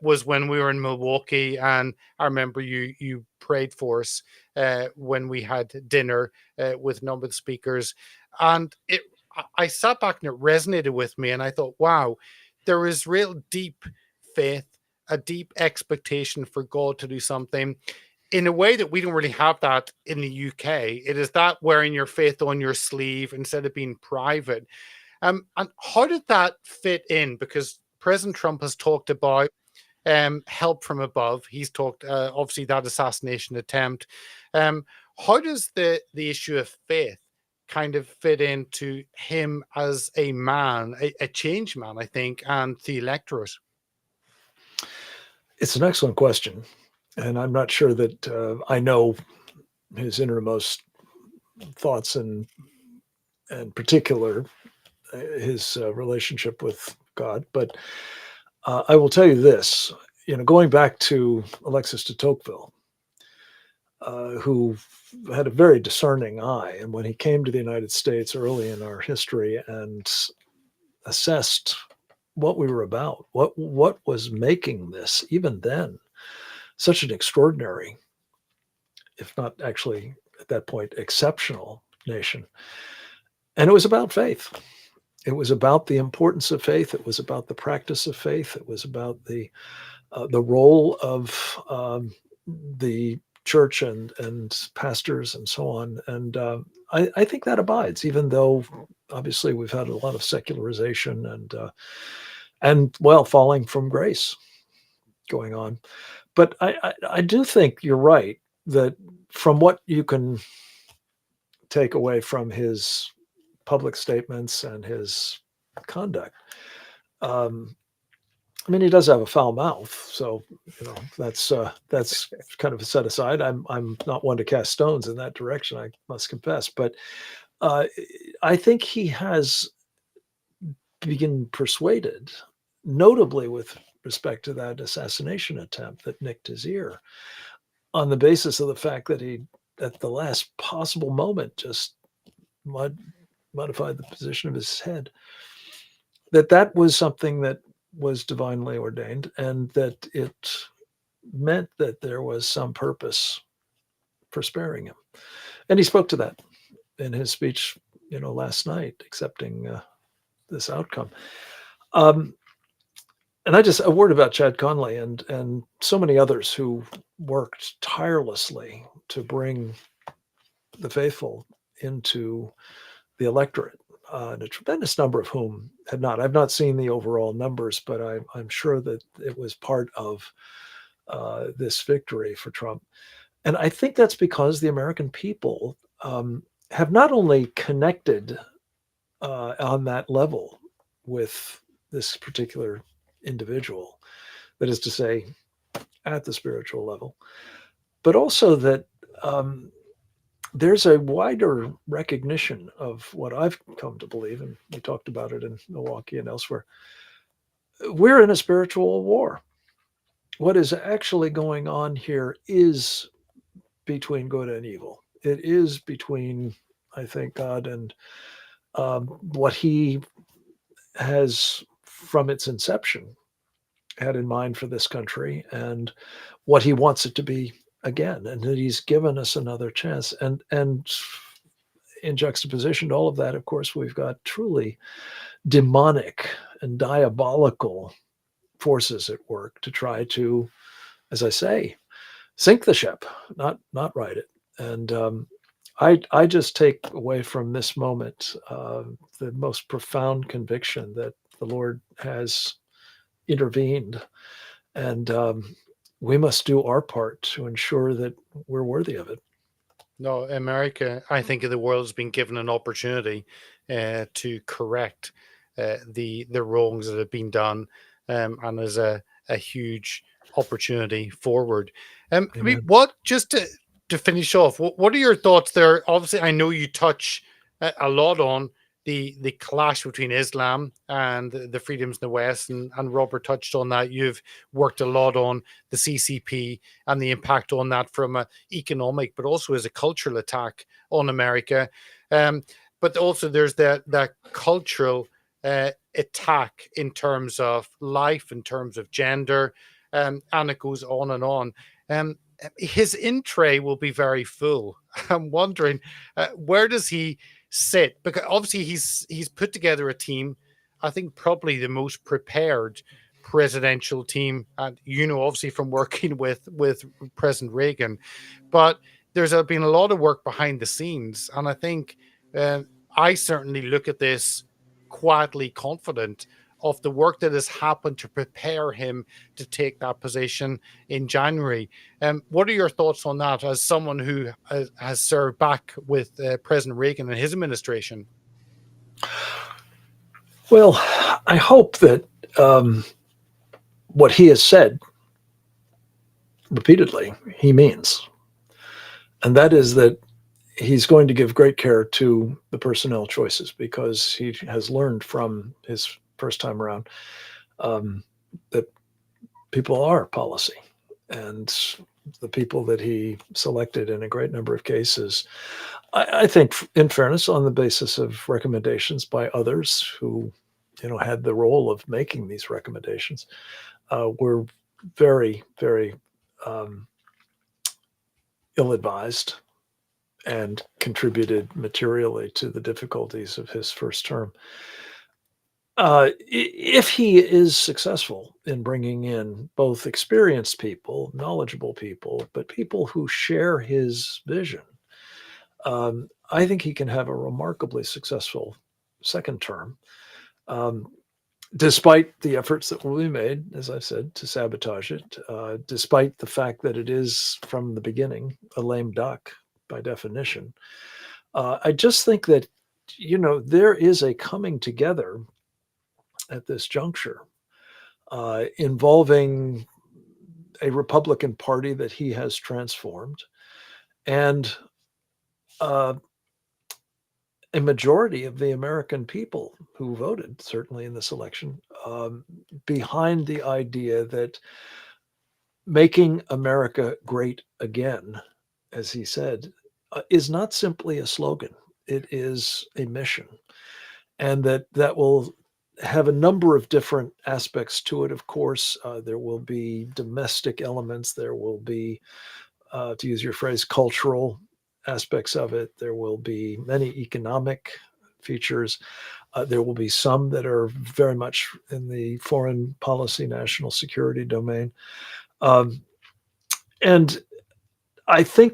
was when we were in Milwaukee, and I remember you prayed for us when we had dinner with a number of the speakers, and I sat back and it resonated with me, and I thought, wow, there is real deep faith, a deep expectation for God to do something in a way that we don't really have that in the UK. It is that wearing your faith on your sleeve instead of being private. And how did that fit in? Because President Trump has talked about help from above. He's talked, obviously, that assassination attempt. How does the issue of faith kind of fit into him as a man, a change man, I think, and the electorate? It's an excellent question, and I'm not sure that I know his innermost thoughts and particular his relationship with God. But I will tell you this, going back to Alexis de Tocqueville, who had a very discerning eye. And when he came to the United States early in our history and assessed what we were about, what was making this, even then, such an extraordinary, if not actually at that point, exceptional nation. And it was about faith. It was about the importance of faith. It was about the practice of faith. It was about the role of the church and pastors and so on. And I think that abides, even though obviously we've had a lot of secularization and falling from grace going on. But I do think you're right that from what you can take away from his public statements and his conduct, I mean, he does have a foul mouth, so that's kind of set aside. I'm not one to cast stones in that direction, I must confess, but I think he has been persuaded, notably with respect to that assassination attempt that nicked his ear, on the basis of the fact that he, at the last possible moment, just modified the position of his head. That was something that was divinely ordained, and that it meant that there was some purpose for sparing him. And he spoke to that in his speech, last night, accepting this outcome. And a word about Chad Conley and so many others who worked tirelessly to bring the faithful into the electorate. And a tremendous number of whom had not. I've not seen the overall numbers, but I'm sure that it was part of this victory for Trump. And I think that's because the American people have not only connected on that level with this particular individual, that is to say, at the spiritual level, but also that there's a wider recognition of what I've come to believe, and we talked about it in Milwaukee and elsewhere. We're in a spiritual war. What is actually going on here is between good and evil. It is between, I think, God and what he has, from its inception, had in mind for this country and what he wants it to be again, and that he's given us another chance. And in juxtaposition to all of that, of course, we've got truly demonic and diabolical forces at work to try to, as I say, sink the ship, not right it. And I just take away from this moment the most profound conviction that the Lord has intervened, and we must do our part to ensure that we're worthy of it. No, America, I think the world has been given an opportunity to correct the wrongs that have been done, and there's a huge opportunity forward. I mean, what, just to finish off, what are your thoughts there? Obviously, I know you touch a lot on the clash between Islam and the freedoms in the West, and Robert touched on that. You've worked a lot on the CCP and the impact on that from an economic, but also as a cultural attack on America. But also there's that cultural attack in terms of life, in terms of gender, and it goes on and on. His in tray will be very full. I'm wondering, where does he sit? Because obviously he's put together a team, I think probably the most prepared presidential team, and obviously from working with President Reagan, but there's been a lot of work behind the scenes, and I think I certainly look at this quietly confident of the work that has happened to prepare him to take that position in January. What are your thoughts on that as someone who has served back with President Reagan and his administration? Well, I hope that what he has said repeatedly, he means. And that is that he's going to give great care to the personnel choices, because he has learned from his first time around that people are policy. And the people that he selected in a great number of cases, I think, in fairness, on the basis of recommendations by others who, had the role of making these recommendations, were very, very ill-advised and contributed materially to the difficulties of his first term. If he is successful in bringing in both experienced people, knowledgeable people, but people who share his vision, I think he can have a remarkably successful second term, despite the efforts that will be made, as I've said, to sabotage it, despite the fact that it is, from the beginning, a lame duck by definition. I just think that, there is a coming together at this juncture involving a Republican Party that he has transformed, and a majority of the American people who voted, certainly in this election, behind the idea that making America great again, as he said, is not simply a slogan. It is a mission, and that will have a number of different aspects to it. Of course, there will be domestic elements. There will be, to use your phrase, cultural aspects of it. There will be many economic features. There will be some that are very much in the foreign policy, national security domain. And I think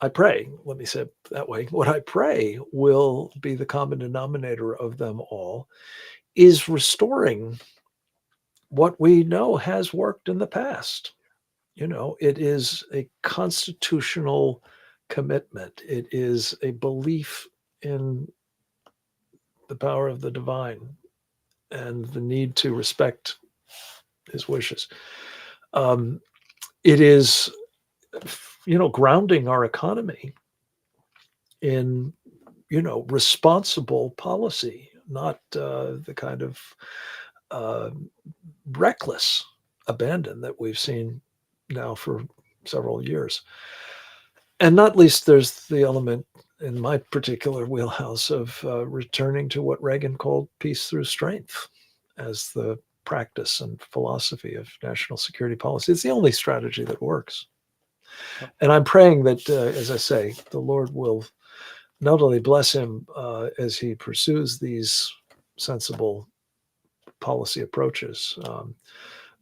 I pray, let me say it that way, what I pray will be the common denominator of them all is restoring what we know has worked in the past. It is a constitutional commitment. It is a belief in the power of the divine and the need to respect his wishes. It is, grounding our economy in, responsible policy, not the kind of reckless abandon that we've seen now for several years. And not least, there's the element in my particular wheelhouse of returning to what Reagan called peace through strength as the practice and philosophy of national security policy. It's the only strategy that works. And I'm praying that, as I say, the Lord will not only bless him as he pursues these sensible policy approaches,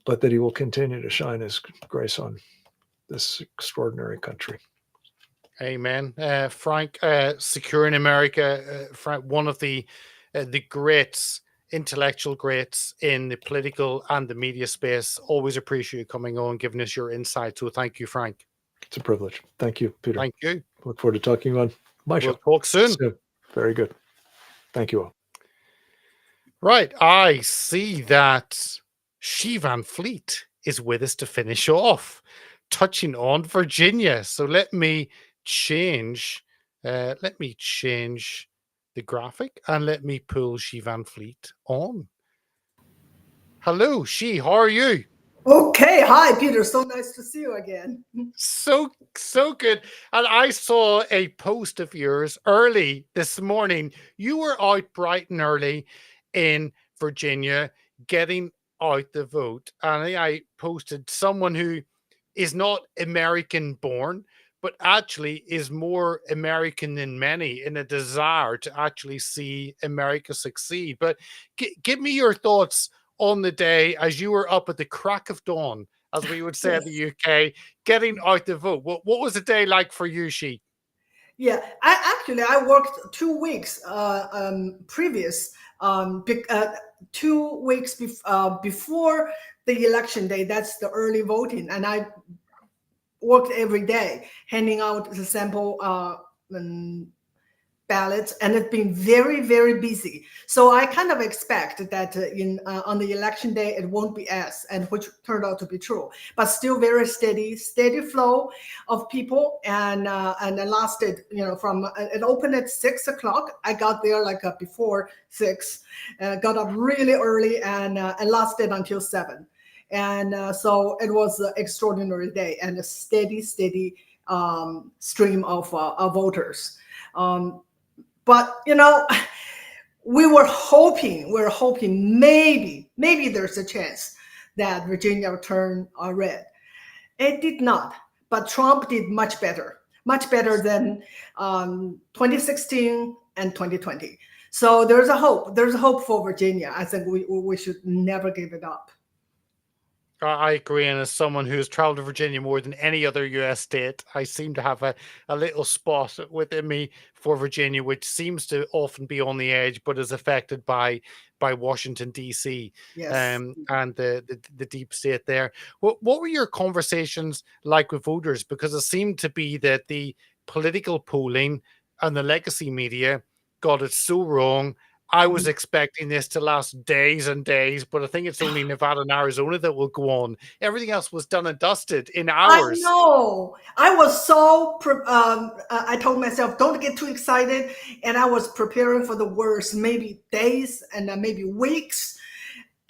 but that he will continue to shine his grace on this extraordinary country. Amen. Frank, Securing America, Frank, one of the greats, intellectual greats in the political and the media space. Always appreciate you coming on, giving us your insight. So thank you, Frank. It's a privilege. Thank you, Peter. Thank you. Look forward to talking on my show. We'll talk soon. Very good. Thank you all. Right. I see that She Van Fleet is with us to finish off, touching on Virginia. So let me change the graphic and let me pull She Van Fleet on. Hello, She, how are you? Okay, hi Peter, so nice to see you again. So good. And I saw a post of yours early this morning. You were out bright and early in Virginia getting out the vote. And I posted someone who is not American born, but actually is more American than many in a desire to actually see America succeed. But give me your thoughts on the day as you were up at the crack of dawn, as we would say in the UK, getting out the vote. What was the day like for you, She? Yeah, I worked 2 weeks previous 2 weeks before the election day. That's the early voting, and I worked every day handing out the sample ballots, and it's been very, very busy. So I kind of expect that on the election day it won't be as, and which turned out to be true, but still very steady flow of people, and it lasted, from it opened at 6 o'clock. I got there like before 6, got up really early, and lasted until 7. And so it was an extraordinary day and a steady stream of voters. But we were hoping maybe there's a chance that Virginia would turn red. It did not, but Trump did much better than 2016 and 2020. So there's a hope for Virginia. I think we should never give it up. I agree, and as someone who's traveled to Virginia more than any other U.S. state, I seem to have a little spot within me for Virginia, which seems to often be on the edge, but is affected by Washington D.C. Yes. And the deep state there. What were your conversations like with voters? Because it seemed to be that the political polling and the legacy media got it so wrong. I was expecting this to last days and days, but I think it's only Nevada and Arizona that will go on. Everything else was done and dusted in hours. I know. I was so, I told myself, don't get too excited. And I was preparing for the worst, maybe days and then maybe weeks.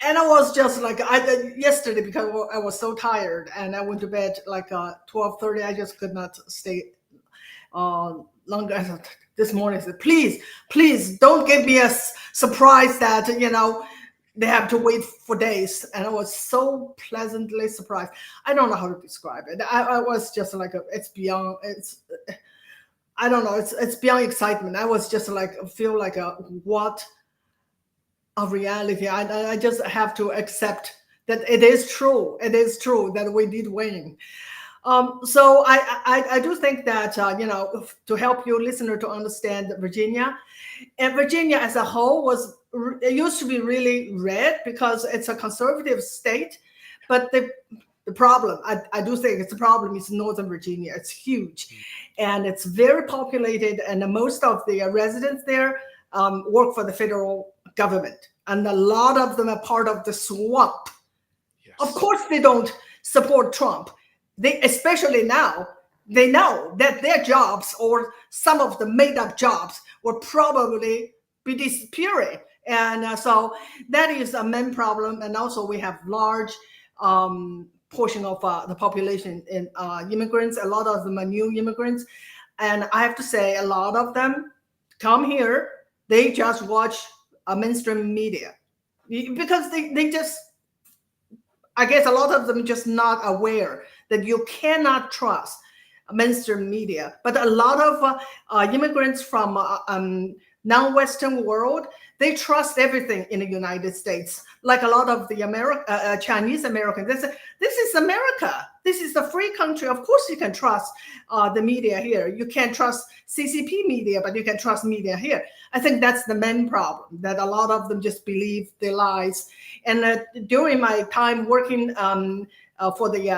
And I was just like, yesterday, because I was so tired and I went to bed like 12:30. I just could not stay longer. This morning, I said, please don't give me a surprise that, they have to wait for days. And I was so pleasantly surprised. I don't know how to describe it. I was just like, I don't know, it's beyond excitement. I was just like, feel like what a reality. I just have to accept that it is true. It is true that we did win. So I do think that, to help your listener to understand Virginia, and Virginia as a whole it used to be really red because it's a conservative state. But the problem, I do think it's a problem, is Northern Virginia. It's huge and it's very populated. And most of the residents there work for the federal government. And a lot of them are part of the swamp. Yes. Of course, they don't support Trump. Especially now, they know that their jobs, or some of the made up jobs, will probably be disappearing. And so that is a main problem. And also we have large portion of the population in immigrants. A lot of them are new immigrants. And I have to say, a lot of them come here, they just watch mainstream media because they just, I guess a lot of them are just not aware that you cannot trust mainstream media. But a lot of immigrants from non-Western world, they trust everything in the United States. Like a lot of the Chinese Americans, they say, this is America. This is a free country. Of course you can trust the media here. You can't trust CCP media, but you can trust media here. I think that's the main problem, that a lot of them just believe the lies. And during my time working for the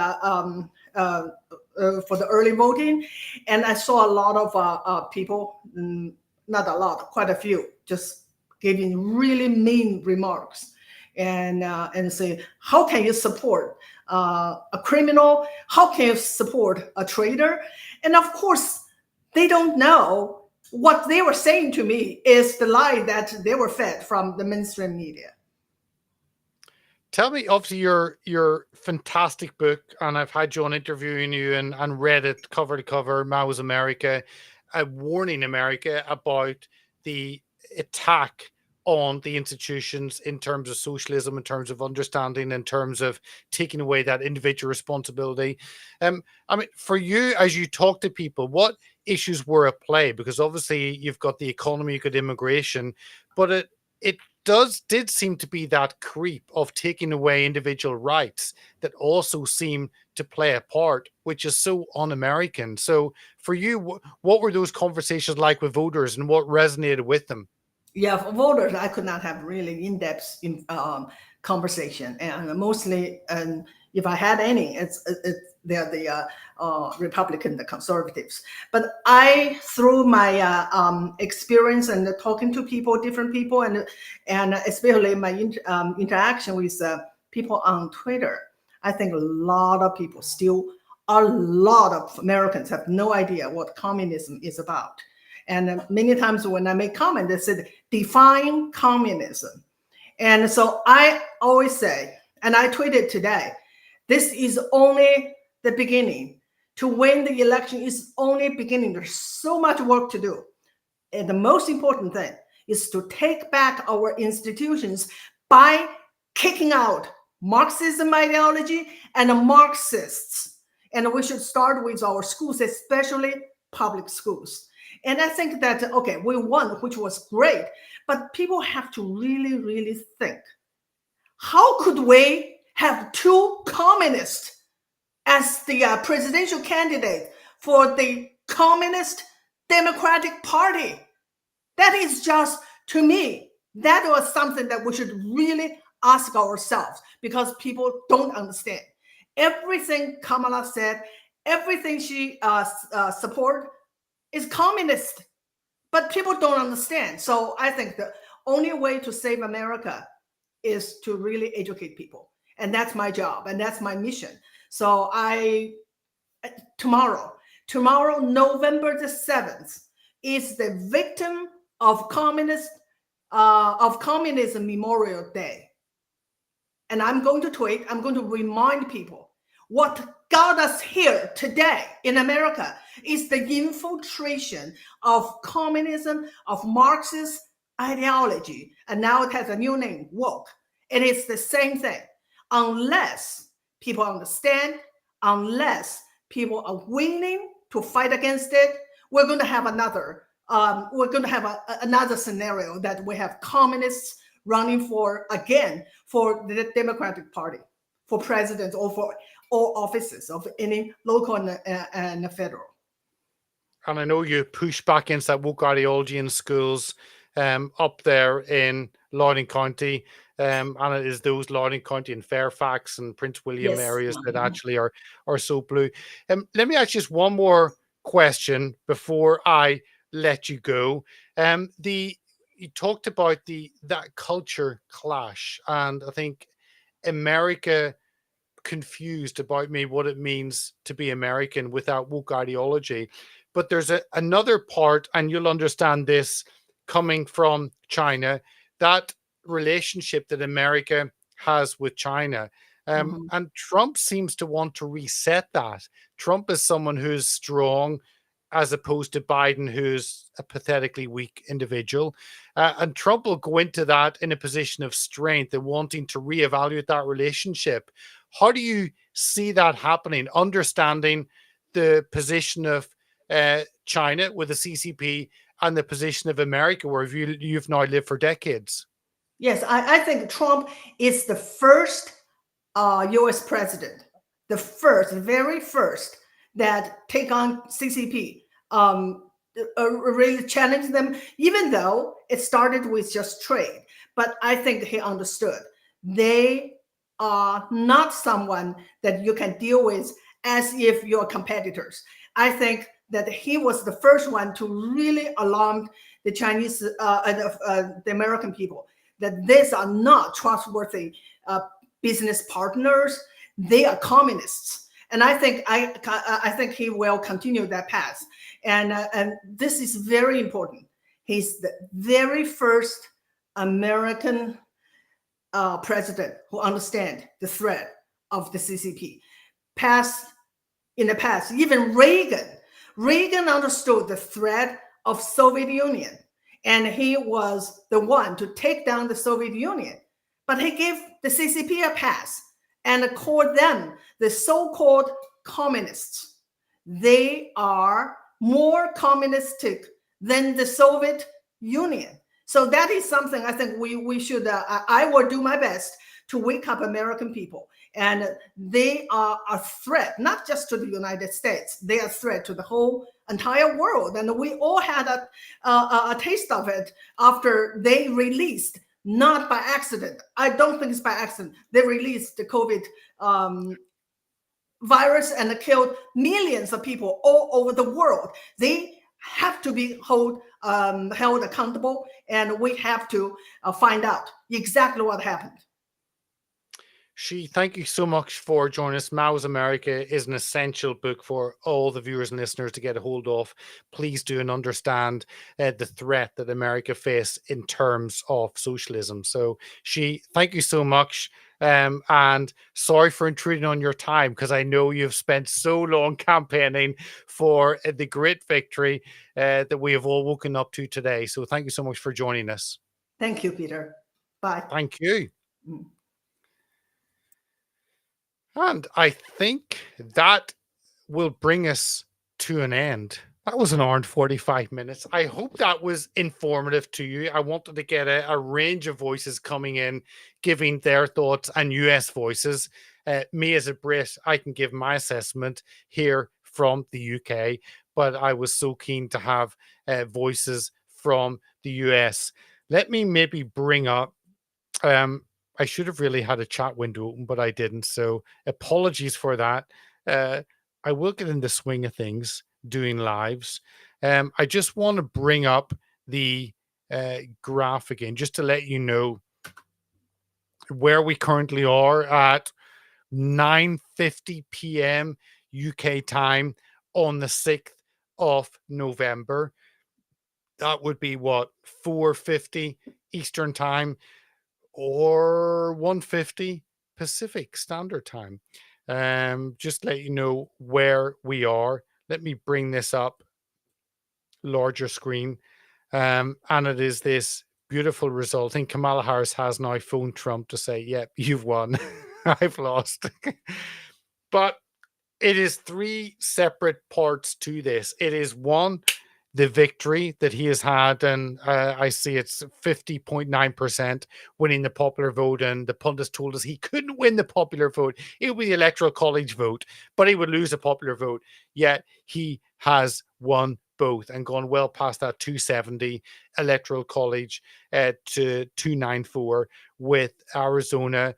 early voting, and I saw a lot of people, not a lot, quite a few, just giving really mean remarks and say, how can you support a criminal? How can you support a traitor? And of course, they don't know what they were saying to me is the lie that they were fed from the mainstream media. Tell me, obviously, your fantastic book, and I've had you on interviewing you and read it cover to cover, Mao's America, warning America about the attack on the institutions in terms of socialism, in terms of understanding, in terms of taking away that individual responsibility. I mean, for you, as you talk to people, what issues were at play? Because obviously you've got the economy, you've got immigration, but it did seem to be that creep of taking away individual rights that also seem to play a part, which is so un-American. So for you, what were those conversations like with voters, and what resonated with them? Yeah, for voters, I could not have really in-depth conversation, and mostly, and if I had any, they're the Republican, the conservatives. But through my experience and talking to people, different people, and especially my interaction with people on Twitter, I think a lot of people a lot of Americans have no idea what communism is about. And many times when I make comment, they said, define communism. And so I always say, and I tweeted today, this is only the beginning. To win the election is only beginning. There's so much work to do. And the most important thing is to take back our institutions by kicking out Marxism ideology and the Marxists. And we should start with our schools, especially public schools. And I think that, okay, we won, which was great, but people have to really, really think. How could we have two communists as the presidential candidate for the Communist Democratic Party? That is just, to me, that was something that we should really ask ourselves, because people don't understand. Everything Kamala said, everything she support is communist, but people don't understand. So I think the only way to save America is to really educate people. And that's my job, and that's my mission. So tomorrow, November the 7th, is the Victim of Communism Memorial Day. And I'm going to tweet, I'm going to remind people what got us here today in America is the infiltration of communism, of Marxist ideology. And now it has a new name, woke. It is the same thing. Unless people understand, unless people are willing to fight against it, we're going to have another scenario that we have communists running for the Democratic Party, for president or for all offices of any local and federal. And I know you push back against that woke ideology in schools up there in Loudoun County. And it is those Loudoun County and Fairfax and Prince William areas that actually are so blue. Let me ask just one more question before I let you go. You talked about that culture clash, and I think America confused about maybe what it means to be American without woke ideology. But there's another part, and you'll understand this coming from China, that relationship that America has with China. And Trump seems to want to reset that. Trump is someone who's strong, as opposed to Biden, who's a pathetically weak individual. And Trump will go into that in a position of strength and wanting to reevaluate that relationship. How do you see that happening, understanding the position of China with the CCP and the position of America, where you've now lived for decades? Yes, I think Trump is the first U.S. president, the very first that take on CCP, really challenge them, even though it started with just trade. But I think he understood they are not someone that you can deal with as if you're competitors. I think that he was the first one to really alarm the Chinese, the American people, that these are not trustworthy business partners. They are communists. And I think he will continue that path. And this is very important. He's the very first American president who understands the threat of the CCP. In the past, even Reagan understood the threat of Soviet Union, and he was the one to take down the Soviet Union. But he gave the CCP a pass and called them the so-called communists. They are more communistic than the Soviet Union. So that is something I think we should, I will do my best to wake up American people. And they are a threat, not just to the United States, they are a threat to the whole entire world. And we all had a taste of it after they released, not by accident. I don't think it's by accident. They released the COVID virus and killed millions of people all over the world. They have to be held accountable, and we have to find out exactly what happened. She, thank you so much for joining us. Mao's America is an essential book for all the viewers and listeners to get a hold of. Please do and understand the threat that America face in terms of socialism. So, She, thank you so much. And sorry for intruding on your time, because I know you've spent so long campaigning for the great victory that we have all woken up to today. So thank you so much for joining us. Thank you, Peter. Bye. Thank you. And I think that will bring us to an end. That was an hour and 45 minutes. I hope that was informative to you. I wanted to get a range of voices coming in, giving their thoughts, and US voices. Me as a Brit, I can give my assessment here from the UK, but I was so keen to have voices from the US. Let me maybe bring up I should have really had a chat window open, but I didn't. So apologies for that. I will get in the swing of things doing lives. I just want to bring up the graph again, just to let you know where we currently are at 9:50 p.m. UK time on the 6th of November. That would be what, 4:50 Eastern time, or 1:50 Pacific Standard Time. Just let you know where we are. Let me bring this up, larger screen. And it is this beautiful result. I think Kamala Harris has now phoned Trump to say, yep, you've won. I've lost. But it is three separate parts to this. It is one, the victory that he has had, and I see it's 50.9% winning the popular vote, and the pundits told us he couldn't win the popular vote. It would be the electoral college vote, but he would lose a popular vote. Yet he has won both and gone well past that 270 electoral college to 294, with Arizona,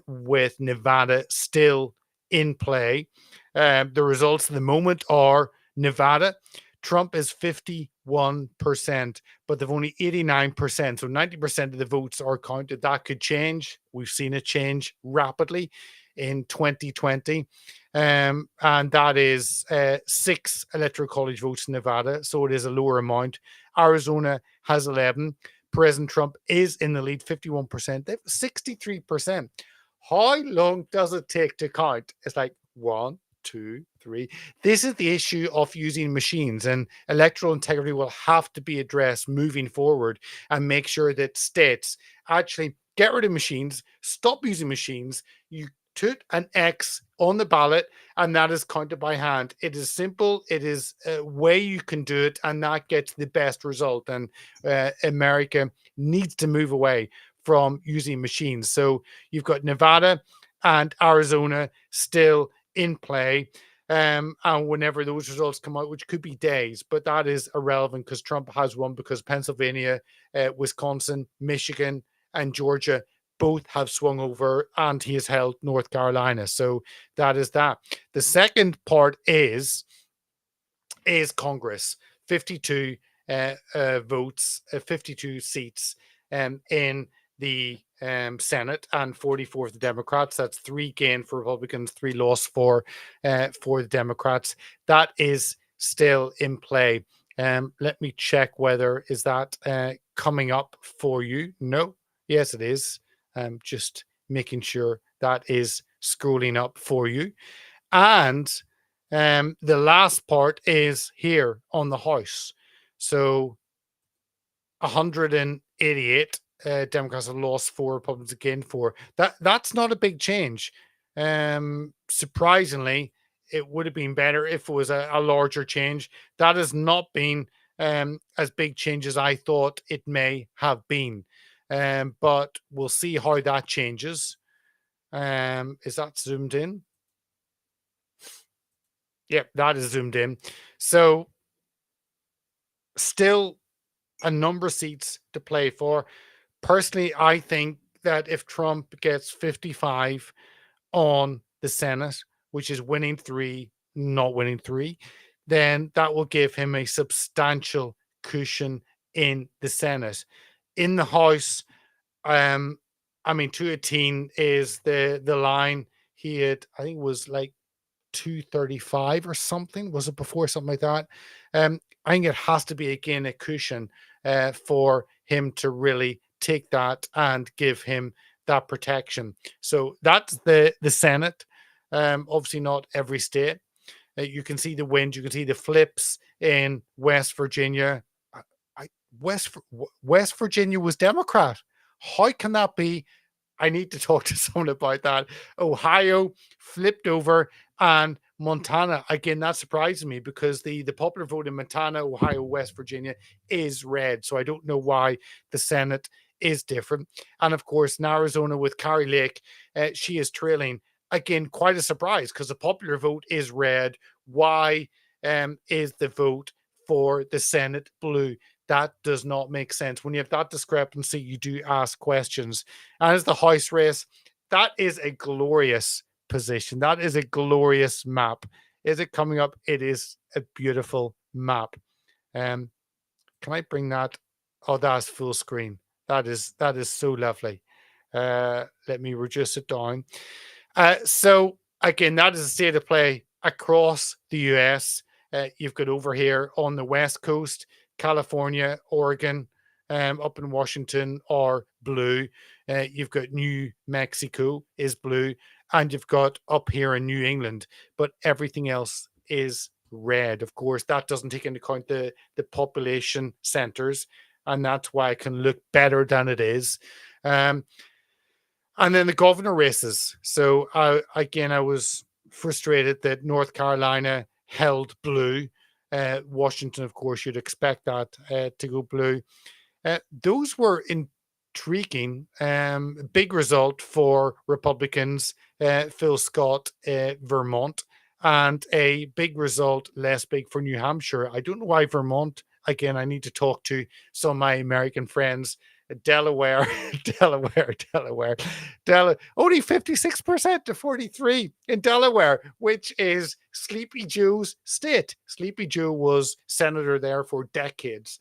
with Nevada still in play. The results at the moment are Nevada, Trump is 51%, but they've only 89%. So 90% of the votes are counted. That could change. We've seen it change rapidly in 2020. And that is 6 electoral college votes in Nevada. So it is a lower amount. Arizona has 11. President Trump is in the lead, 51%. They have 63%. How long does it take to count? It's like 1, 2, 3. This is the issue of using machines, and electoral integrity will have to be addressed moving forward, and make sure that states actually get rid of machines, stop using machines. You put an X on the ballot, and that is counted by hand. It is simple. It is a way you can do it, and that gets the best result. And America needs to move away from using machines. So you've got Nevada and Arizona still in play. And whenever those results come out, which could be days, but that is irrelevant because Trump has won, because Pennsylvania, Wisconsin, Michigan, and Georgia both have swung over, and he has held North Carolina. So that is that. The second part is Congress. 52 votes, 52 seats in the Senate, and 44 for the Democrats. That's 3 gain for Republicans, 3 loss for the Democrats. That is still in play. Let me check whether is that coming up for you. No, yes, it is. Just making sure that is scrolling up for you. And the last part is here on the House. So 188 Democrats have lost, 4 Republicans again 4. That's not a big change. Surprisingly, it would have been better if it was a larger change. That has not been as big change as I thought it may have been. But we'll see how that changes. Is that zoomed in? Yep, that is zoomed in. So still a number of seats to play for. Personally, I think that if Trump gets 55 on the Senate, which is winning 3, not winning 3, then that will give him a substantial cushion in the Senate. In the House, I mean, 218 is the line. He had, I think it was like 235 or something. Was it before, something like that? I think it has to be again a cushion for him to really take that and give him that protection. So that's the Senate. Obviously, not every state. You can see the wind. You can see the flips in West Virginia. West Virginia was Democrat. How can that be? I need to talk to someone about that. Ohio flipped over, and Montana, again, that surprises me because the popular vote in Montana, Ohio, West Virginia is red. So I don't know why the Senate is different. And of course, in Arizona with Carrie Lake, she is trailing. Again, quite a surprise because the popular vote is red. Why is the vote for the Senate blue? That does not make sense. When you have that discrepancy, you do ask questions. And as the House race, that is a glorious position. That is a glorious map. Is it coming up? It is a beautiful map. Can I bring that? Oh, that's full screen. That is so lovely. Let me reduce it down. So again, that is a state of play across the US. You've got over here on the West Coast, California, Oregon, up in Washington are blue. You've got New Mexico is blue, and you've got up here in New England, but everything else is red. Of course, that doesn't take into account the population centers, and that's why it can look better than it is. And then the governor races. So I was frustrated that North Carolina held blue. Washington, of course, you'd expect that to go blue. Those were intriguing. Big result for Republicans, Phil Scott, Vermont, and a big result, less big for New Hampshire. I don't know why Vermont. Again, I need to talk to some of my American friends. Delaware, Delaware, only 56% to 43 in Delaware, which is Sleepy Joe's state. Sleepy Joe was senator there for decades,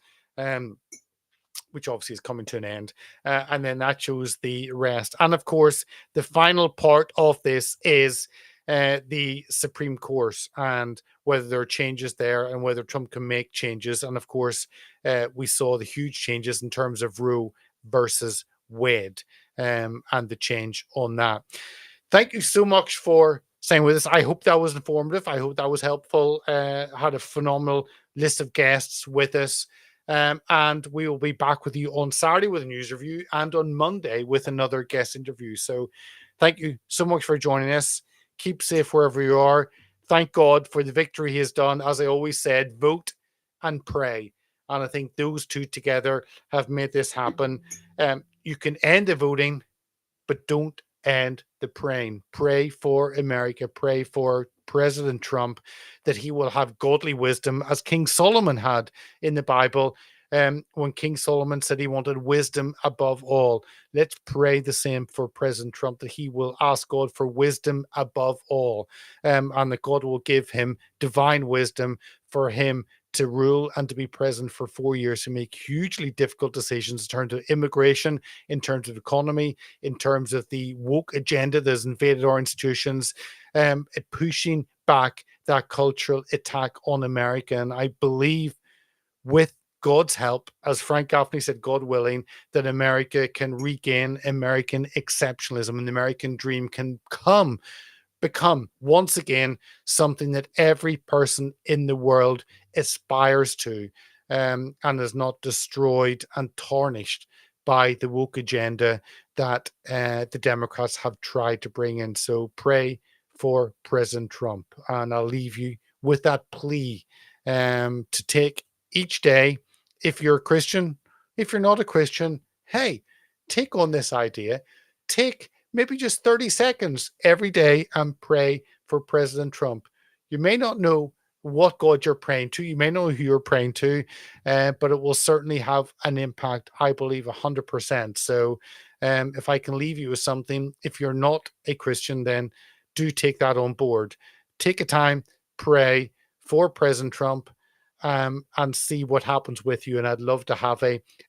which obviously is coming to an end. And then that shows the rest. And of course, the final part of this is the Supreme Court and whether there are changes there and whether Trump can make changes. And of course, we saw the huge changes in terms of Roe versus Wade and the change on that. Thank you so much for staying with us. I hope that was informative. I hope that was helpful. Had a phenomenal list of guests with us. And we will be back with you on Saturday with a news review and on Monday with another guest interview. So thank you so much for joining us. Keep safe wherever you are. Thank God for the victory he has done. As I always said, vote and pray. And I think those two together have made this happen. You can end the voting, but don't end the praying. Pray for America. Pray for President Trump that he will have godly wisdom, as King Solomon had in the Bible. When King Solomon said he wanted wisdom above all, let's pray the same for President Trump, that he will ask God for wisdom above all, and that God will give him divine wisdom for him to rule and to be president for 4 years, to make hugely difficult decisions in terms of immigration, in terms of economy, in terms of the woke agenda that has invaded our institutions, pushing back that cultural attack on America. And I believe with God's help, as Frank Gaffney said, God willing, that America can regain American exceptionalism and the American dream can become once again something that every person in the world aspires to, and is not destroyed and tarnished by the woke agenda that the Democrats have tried to bring in. So pray for President Trump. And I'll leave you with that plea to take each day. If you're a Christian, if you're not a Christian, hey, take on this idea. Take maybe just 30 seconds every day and pray for President Trump. You may not know what God you're praying to. You may know who you're praying to, but it will certainly have an impact, I believe, 100%. So if I can leave you with something, if you're not a Christian, then do take that on board. Take a time, pray for President Trump, and see what happens with you. And I'd love to have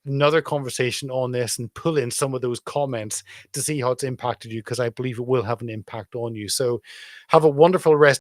another conversation on this and pull in some of those comments to see how it's impacted you, because I believe it will have an impact on you. So have a wonderful rest